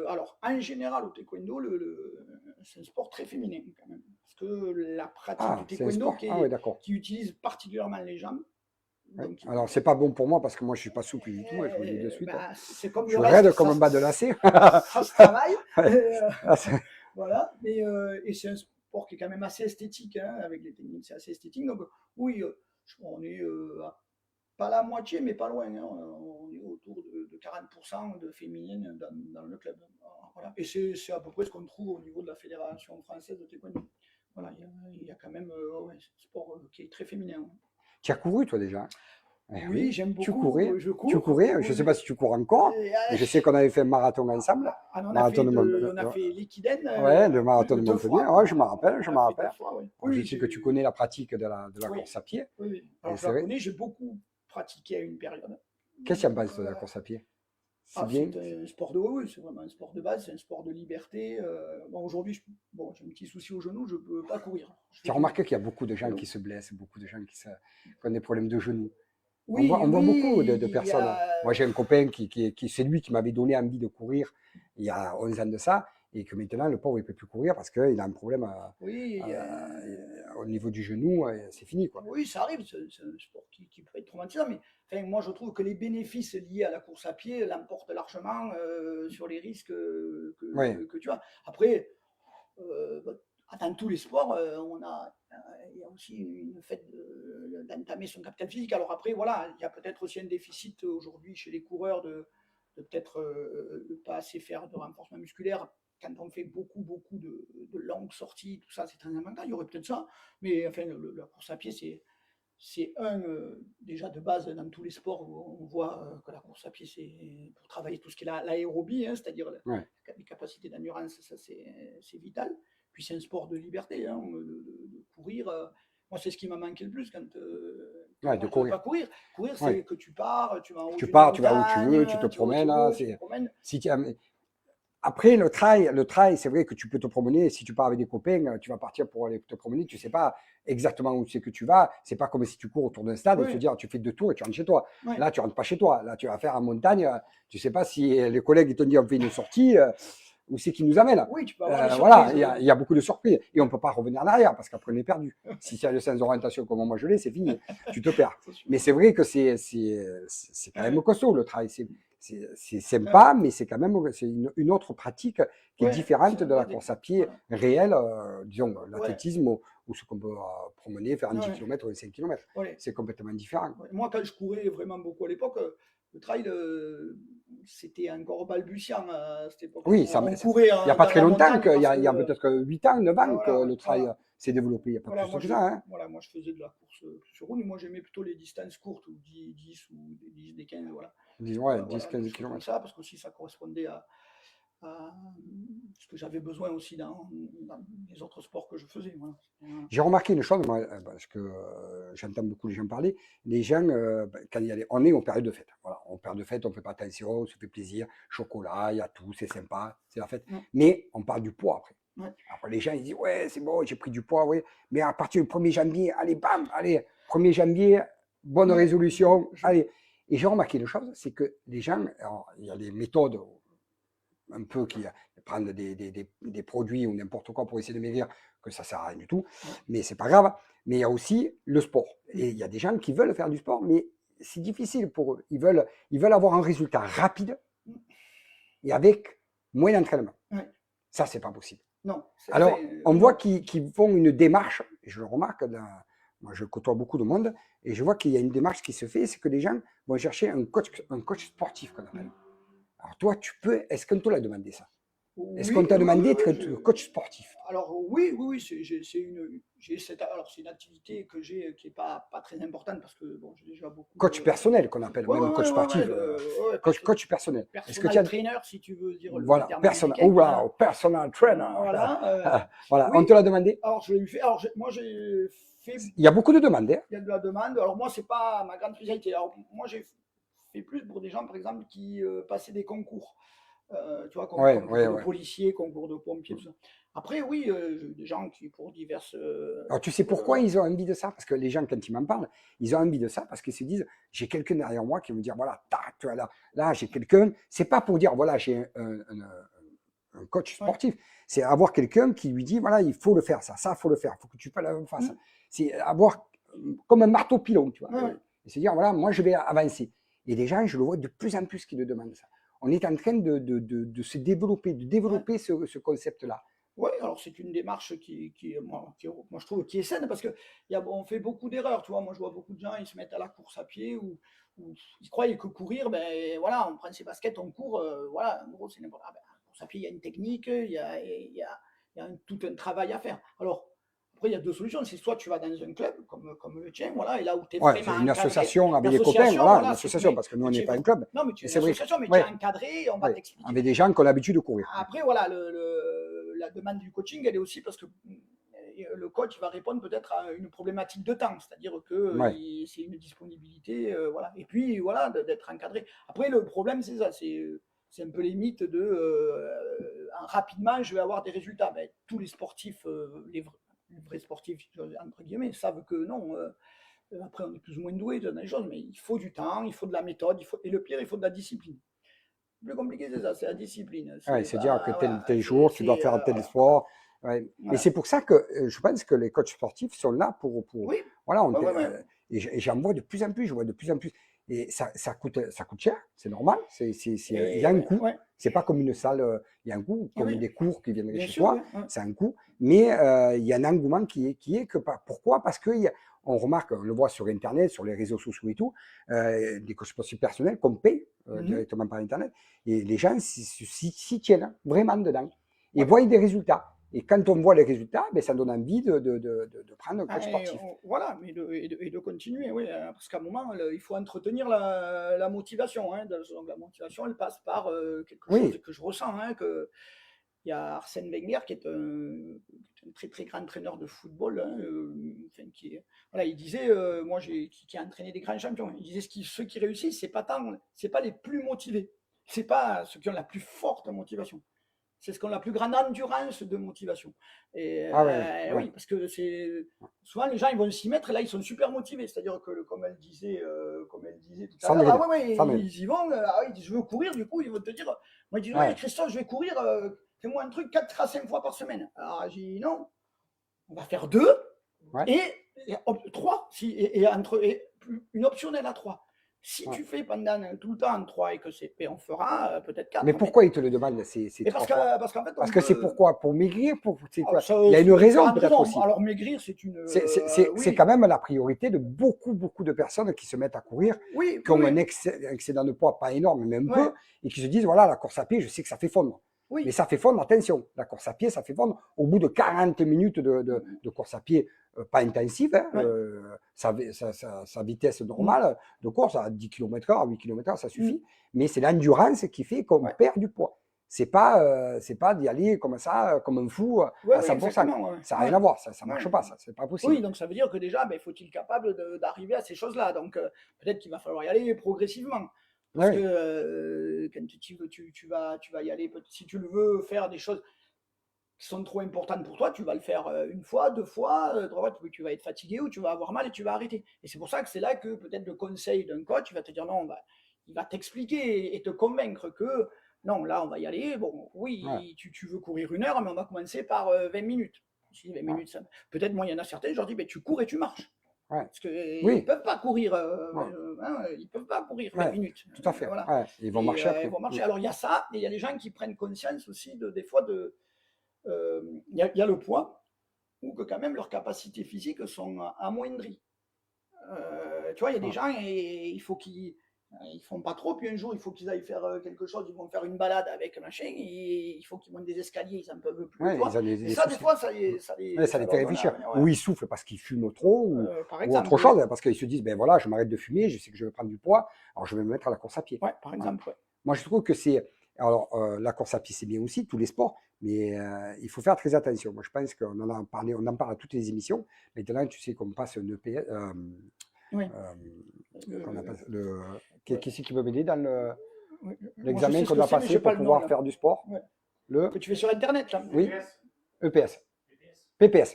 Alors, en général, au taekwondo, c'est un sport très féminin quand même. Parce que la pratique du taekwondo qui utilise particulièrement les jambes. Donc, alors, c'est pas bon pour moi parce que moi, je suis pas souple du tout. Je vous le dis de suite. C'est comme je suis raide comme un bas de lacet. Ça se travaille. Voilà. Et c'est un sport qui est quand même assez esthétique, hein, avec les techniques, c'est assez esthétique. Donc, oui, on est pas la moitié, mais pas loin. Hein. On est autour de 40% de féminines dans le club. Voilà. Et c'est à peu près ce qu'on trouve au niveau de la Fédération française de taekwondo. Voilà, il y a quand même un sport qui est très féminin. Tu as couru, toi, déjà? Oui, j'aime beaucoup. Tu courais. Je ne sais pas si tu cours encore. Mais je sais qu'on avait fait un marathon ensemble. On a fait l'Équidène. Le marathon de Montpellier. Je me rappelle. Je sais que tu connais la pratique de la course à pied. Oui. Alors, je la connais, j'ai beaucoup pratiqué à une période. Qu'est-ce que tu en penses de la course à pied? C'est un sport c'est vraiment un sport de base, c'est un sport de liberté. Aujourd'hui, j'ai un petit souci au genou, je ne peux pas courir. Tu as remarqué qu'il y a beaucoup de gens qui se blessent, beaucoup de gens qui ont des problèmes de genoux. Oui, on voit beaucoup de personnes. Moi, j'ai un copain c'est lui qui m'avait donné envie de courir il y a 11 ans de ça, et que maintenant, le pauvre, il ne peut plus courir parce qu'il a un problème au niveau du genou, c'est fini, quoi. Oui, ça arrive, c'est un sport qui peut être traumatisant, mais moi, je trouve que les bénéfices liés à la course à pied l'emportent largement sur les risques que tu as. Après, dans tous les sports, il y a aussi une fait d'entamer son capital physique. Alors après, voilà, il y a peut-être aussi un déficit aujourd'hui chez les coureurs de peut-être ne pas assez faire de renforcement musculaire. Quand on fait beaucoup de longues sorties, tout ça, c'est très important. Il y aurait peut-être ça. Mais enfin, la course à pied, c'est déjà de base dans tous les sports, on voit que la course à pied, c'est pour travailler tout ce qui est l'aérobie, hein, c'est-à-dire Ouais. les capacités d'endurance, ça c'est vital. Puis c'est un sport de liberté, hein, de courir. Moi, c'est ce qui m'a manqué le plus quand Ouais, moi de je ne devais courir. pas courir. Courir, Ouais. c'est que tu pars, tu vas en haut Tu d'une pars, tu vas où tu veux, montagne, tu te tu vas où tu promènes. Hein, veux, tu te promènes. si tu, après, le trail, c'est vrai que tu peux te promener. Si tu pars avec des copains, tu vas partir pour aller te promener. Tu sais pas exactement où c'est que tu vas. C'est pas comme si tu cours autour d'un stade et te Oui, dire tu fais 2 tours et tu rentres chez toi. oui, Là, tu rentres pas chez toi. Là, tu vas faire en montagne. Tu sais pas si les collègues ils te disent on fait une sortie, où c'est qui nous amène. oui, tu peux avoir des Voilà, surprises. il y a beaucoup de surprises et on peut pas revenir en arrière parce qu'après on est perdu. Si tu as le sens d'orientation comme moi je l'ai, c'est fini. Tu te perds. C'est sûr. Mais c'est vrai que c'est quand même costaud le trail. C'est sympa, mais c'est quand même une autre pratique qui est Ouais, différente c'est un de la vrai course à pied voilà. réelle, disons Ouais, l'athlétisme ou ce qu'on peut promener, faire un 10 ouais, km ou un 5 km. ouais. C'est complètement différent. Ouais. Moi, quand je courais vraiment beaucoup à l'époque, le trail, c'était encore balbutiant à cette époque-là. Oui, On courait il n'y a pas dans très la longtemps, montagne parce il y a que, peut-être 8 ans, 9 ans que voilà, le trail voilà. s'est développé. Il n'y a pas Voilà, plus que ça. Hein. voilà, moi, je faisais de la course sur route, mais moi, j'aimais plutôt les distances courtes, ou 10 ou des 10, des 15, voilà. Ouais, Voilà, 10-15 des choses comme km. ça, parce que aussi, ça correspondait à ce que j'avais besoin aussi dans les autres sports que je faisais. Voilà. J'ai remarqué une chose, moi, parce que j'entends beaucoup les gens parler. Les gens, quand on est en période de fête. Voilà, en période de fête, on ne fait pas attention, on se fait plaisir. Chocolat, il y a tout, c'est sympa, c'est la fête. Ouais, Mais on parle du poids après. ouais. Après, les gens, ils disent, ouais, c'est bon, j'ai pris du poids, oui. Mais à partir du 1er janvier, allez, bam, allez, 1er janvier, bonne Ouais, résolution, allez. Et j'ai remarqué une chose, c'est que les gens, alors, il y a des méthodes un peu qui prennent des produits ou n'importe quoi pour essayer de maigrir, que ça sert à rien du tout, mais c'est pas grave. Mais il y a aussi le sport. Et il y a des gens qui veulent faire du sport, mais c'est difficile pour eux. Ils veulent avoir un résultat rapide et avec moins d'entraînement. Ouais. Ça, c'est pas possible. Non. Alors, on voit qu'ils font une démarche, et je le remarque, moi je côtoie beaucoup de monde, et je vois qu'il y a une démarche qui se fait, c'est que les gens vont chercher un coach sportif qu'on appelle. Alors toi, est-ce qu'on te l'a demandé ça? Est-ce qu'on Oui, t'a oui, demandé oui, d'être coach sportif? alors oui, c'est une activité que j'ai qui est pas très importante parce que bon, j'ai déjà beaucoup Coach de. personnel qu'on appelle, Ouais, même coach sportif, ouais, coach personnel. Est-ce que tu personal as... trainer, si tu veux dire le Voilà, terme personal, américain. Voilà. wow, personal trainer. Voilà. Voilà, on Oui, te l'a demandé? alors je l'ai eu fait. Alors moi j'ai fait. Il y a beaucoup de demandes. Hein? Il y a de la demande. Alors moi, c'est pas ma grande spécialité. Alors moi, j'ai fait plus pour des gens, par exemple, qui passaient des concours. Tu vois, Ouais, comme ouais, concours de ouais. policiers, concours de pompiers, tout ça. Après, oui, j'ai eu des gens qui, pour diverses. Alors, tu sais pourquoi ils ont envie de ça? Parce que les gens, quand ils m'en parlent, ils ont envie de ça parce qu'ils se disent, j'ai quelqu'un derrière moi qui va me dire, voilà, tac, tu vois, là j'ai quelqu'un. C'est pas pour dire, voilà, j'ai un coach Ouais. sportif. C'est avoir quelqu'un qui lui dit, voilà, il faut le faire, ça faut le faire, il faut que tu le fasses. C'est avoir comme un marteau pilon, tu vois. Ouais. Et se dire, voilà, moi je vais avancer. Et les gens, je le vois de plus en plus qui le demandent ça. On est en train de se développer, de développer ce concept-là. Oui, alors c'est une démarche moi, je trouve qui est saine parce que on fait beaucoup d'erreurs, tu vois. Moi, je vois beaucoup de gens, ils se mettent à la course à pied ou ils croient que courir, ben voilà, on prend ses baskets, on court, voilà, en gros, c'est n'importe quoi. La course à pied, il y a une technique, il y a tout un travail à faire. Alors, après, il y a deux solutions. C'est soit tu vas dans un club comme le tien, voilà, et là où tu es Ouais, c'est vraiment une encadré. association avec des copains, L'association, voilà, une voilà, association, parce que nous, on n'est pas un club. non, mais tu es Et une c'est vrai, association, mais tu es ouais, encadré, on va ouais, t'expliquer. avec des gens qui ont l'habitude de courir. Après, voilà, la demande du coaching, elle est aussi parce que le coach va répondre peut-être à une problématique de temps, c'est-à-dire que Ouais. c'est une disponibilité, voilà. Et puis, voilà, d'être encadré. Après, le problème, c'est ça, c'est un peu les mythes de rapidement, je vais avoir des résultats. Ben, tous les sportifs, les vrais sportifs, entre guillemets, savent que non. Après, on est plus ou moins doué dans les choses, mais il faut du temps, il faut de la méthode, et le pire, il faut de la discipline. Le plus compliqué, c'est ça, c'est la discipline. Ouais, c'est dire que Voilà, tel jour, tu dois faire tel voilà, sport. Ouais. Et voilà. c'est pour ça que je pense que les coachs sportifs sont là pour Oui, voilà, ouais. et j'en vois de plus en plus, je vois de plus en plus. Et ça coûte cher, c'est normal. Il y a un coût. Ouais, C'est pas comme une salle, il y a un coût, comme oui, des cours qui viendraient bien chez sûr, toi, ouais. c'est un coût. Mais il y a un engouement qui est que pourquoi? Parce que on remarque, on le voit sur Internet, sur les réseaux sociaux et tout, des coachs sportifs personnels qu'on paye directement par Internet. Et les gens s'y tiennent vraiment dedans et Ouais. voient des résultats. Et quand on voit les résultats, ben, ça donne envie de prendre un coach sportif. Voilà, mais de continuer, oui, parce qu'à un moment, il faut entretenir la motivation. Hein, donc la motivation, elle passe par quelque chose que je ressens. Hein, il y a Arsène Wenger qui est un très très grand entraîneur de football. Hein, voilà, il disait, qui a entraîné des grands champions, il disait ceux qui réussissent, c'est pas les plus motivés, c'est pas ceux qui ont la plus forte motivation. C'est ce qu'on a la plus grande endurance de motivation. Et oui, parce que souvent les gens ils vont s'y mettre et là ils sont super motivés. C'est-à-dire que comme elle disait tout à l'heure, ils y vont, ils disent je veux courir, du coup ils vont te dire, moi ils disent ouais Christophe je vais courir, fais-moi un truc 4 à 5 fois par semaine. Alors j'ai dit non, on va faire 2 et 3 et une optionnelle à 3. Si tu fais pendant tout le temps 3 et que c'est fait, on fera peut-être 4. Mais pourquoi il te le demande parce qu'en fait, parce que c'est pourquoi? Pour maigrir? C'est quoi? Il y a une raison peut-être aussi. Alors maigrir, c'est une... C'est quand même la priorité de beaucoup de personnes qui se mettent à courir, qui ont un excédent de poids pas énorme, mais un peu, et qui se disent, voilà, la course à pied, je sais que ça fait fondre. Mais ça fait fondre, attention, la course à pied, ça fait fondre. Au bout de 40 minutes de course à pied, pas intensive, hein, sa vitesse normale de course à 10 km/h, à 8 km/h, ça suffit. Mais c'est l'endurance qui fait qu'on perd du poids. C'est pas d'y aller comme ça, comme un fou, à 100%. Ça n'a rien à voir, ça marche pas, ça, c'est pas possible. Oui, donc ça veut dire que déjà, faut-il capable d'arriver à ces choses-là. Donc peut-être qu'il va falloir y aller progressivement. Parce que quand tu vas y aller, si tu le veux faire des choses qui sont trop importantes pour toi, tu vas le faire une fois, 2 fois, 3 fois, tu vas être fatigué ou tu vas avoir mal et tu vas arrêter. Et c'est pour ça que c'est là que peut-être le conseil d'un coach, il va te dire non, il va t'expliquer et te convaincre que non, là on va y aller. Bon, oui, tu veux courir 1 heure, mais on va commencer par 20 minutes. Si 20 minutes, ça... peut-être moi il y en a certains, je leur dis tu cours et tu marches. Parce qu'ils ne peuvent pas courir, ils peuvent pas courir 20 minutes. Tout à fait. Voilà. Ils vont marcher après. Ils vont marcher. Alors il y a ça, et il y a les gens qui prennent conscience aussi des fois il y a le poids, ou que quand même leurs capacités physiques sont amoindries. Tu vois, il y a des gens, et il faut qu'ils font pas trop, puis un jour il faut qu'ils aillent faire quelque chose, ils vont faire une balade avec machin, et il faut qu'ils montent des escaliers, ils en peuvent plus. Et ça, des fois, ça les fait réfléchir. Ou ils soufflent parce qu'ils fument trop, ou autre chose, parce qu'ils se disent, ben voilà, je m'arrête de fumer, je sais que je vais prendre du poids, alors je vais me mettre à la course à pied. Par exemple. Moi, je trouve que c'est... Alors, la course à pied, c'est bien aussi, tous les sports, mais il faut faire très attention. Moi, je pense qu'on en a parlé, on en parle à toutes les émissions. Maintenant, tu sais qu'on passe un EPS... Qu'est-ce qui peut m'aider dans l'examen qu'on a passé pour pouvoir faire du sport? Que tu fais sur Internet, là. Oui, EPS. PPS. PPS.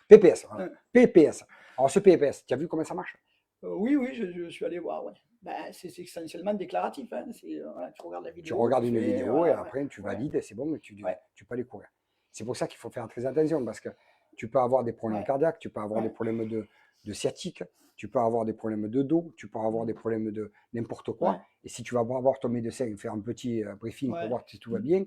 PPS. Alors, ce PPS, tu as vu comment ça marche? Oui, je suis allé voir. C'est essentiellement déclaratif. Hein. Tu regardes la vidéo. Tu regardes une vidéo et après tu valides et c'est bon, tu peux aller courir. C'est pour ça qu'il faut faire très attention parce que tu peux avoir des problèmes cardiaques, tu peux avoir des problèmes de sciatique, tu peux avoir des problèmes de dos, tu peux avoir des problèmes de n'importe quoi. Et si tu vas voir ton médecin faire un petit briefing pour voir si tout va bien,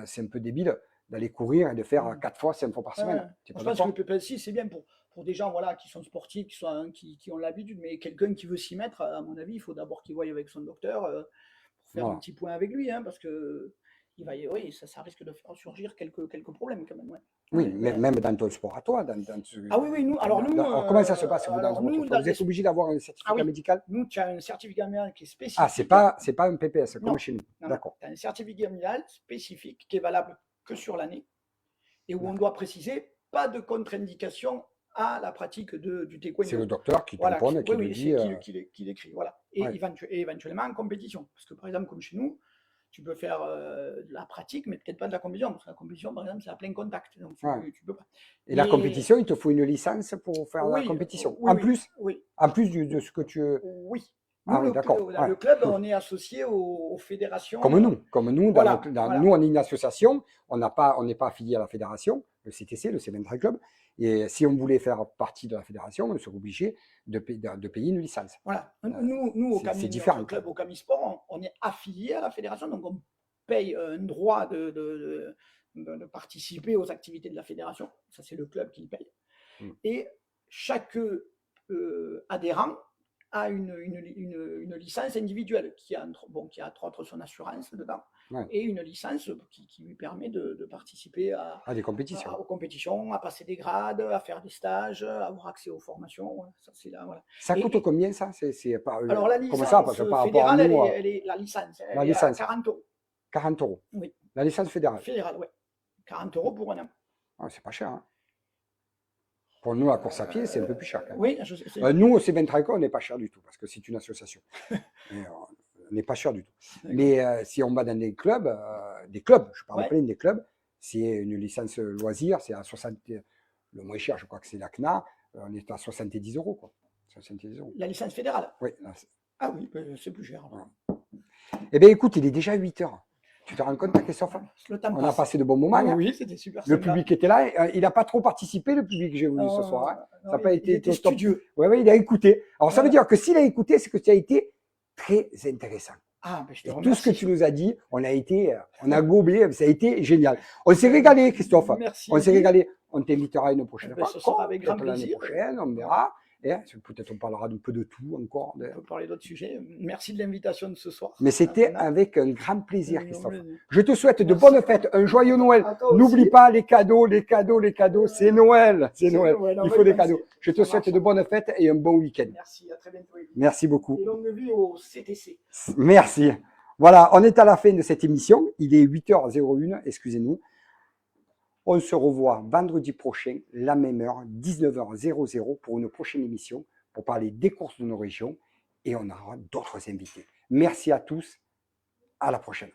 c'est un peu débile d'aller courir et de faire 4 fois, 5 fois par semaine. Je pense que le PPS, c'est bien pour des gens qui sont sportifs, qui ont l'habitude, mais quelqu'un qui veut s'y mettre, à mon avis, il faut d'abord qu'il voie avec son docteur pour faire un petit point avec lui, hein, parce que ça risque de faire surgir quelques problèmes quand même. Oui, même dans ton sport à toi. Alors comment ça se passe vous êtes obligé d'avoir un certificat médical? Nous, tu as un certificat médical qui est spécifique. Ah, c'est pas un PPS comme chez nous. D'accord. Tu as un certificat médical spécifique qui est valable que sur l'année et où on doit préciser pas de contre-indication à la pratique du taekwondo. C'est le docteur qui tamponne et qui le dit. Qui l'écrit, voilà. Et éventuellement en compétition. Parce que par exemple, comme chez nous, tu peux faire de la pratique, mais peut-être pas de la compétition. Parce que la compétition, par exemple, c'est à plein contact. Donc tu peux pas. Et la compétition, il te faut une licence pour faire la compétition. En plus de ce que tu. Oui. D'accord. Le club, on est associé aux fédérations. Comme nous. Nous, on est une association. On n'est pas affilié à la fédération, le CTC, le C23 Club. Et si on voulait faire partie de la fédération, on serait obligé de payer une licence. Voilà. Nous au club, au Camisport, on est affilié à la fédération, donc on paye un droit de participer aux activités de la fédération. Ça, c'est le club qui le paye. Et chaque adhérent a une licence individuelle qui a entre autres son assurance dedans. et une licence qui lui permet de participer à des compétitions. aux compétitions, à passer des grades, à faire des stages, à avoir accès aux formations. Voilà. Ça, voilà. Ça coûte combien ça? Alors la comment licence ça, parce que par rapport à fédérale, nous, la licence, la elle est à licence, 40 €. 40 €. Oui. La licence fédérale. Fédérale, oui. 40 € pour un an. Ah, c'est pas cher. Hein. Pour nous, la course à pied, c'est un peu plus cher. Quand même. Oui, nous, au Céventraco, on n'est pas cher du tout, parce que c'est une association. On n'est pas cher du tout. Mais si on va dans des clubs, je parle plein des clubs, c'est une licence loisir, c'est à 60, le moins cher, je crois que c'est la CNA, on est à 70 €. Quoi. 70 €. La licence fédérale? Oui. Ah oui, c'est plus cher. Voilà. Eh bien, écoute, il est déjà 8 heures. Tu te rends compte, Christophe? On a passé de bons moments. Oui, oui, c'était super. Le public était là. Il n'a pas trop participé, le public que j'ai vu ce soir. Hein. Non, ça n'a pas été il était studieux. Oui, il a écouté. Alors, ça veut dire que s'il a écouté, c'est que ça a été très intéressant. Ah, ben, je te remercie. Tout ce que tu nous as dit, on a gobé, ça a été génial. On s'est régalé, Christophe. Merci. On s'est régalé. On t'invitera une prochaine fois. Ce sera avec grand plaisir. L'année prochaine, on verra. Peut-être on parlera un peu de tout encore. On peut parler d'autres sujets. Merci de l'invitation de ce soir. Mais c'était avec un grand plaisir, Christophe. Je te souhaite de bonnes fêtes, un joyeux Noël. N'oublie pas les cadeaux. C'est Noël. C'est Noël. Il faut des cadeaux. Je te souhaite de bonnes fêtes et un bon week-end. Merci, à très bientôt. Merci beaucoup. Et longue vie au CTC. Merci. Voilà, on est à la fin de cette émission. Il est 8h01, excusez-nous. On se revoit vendredi prochain, la même heure, 19h00, pour une prochaine émission, pour parler des courses de nos régions, et on aura d'autres invités. Merci à tous, à la prochaine.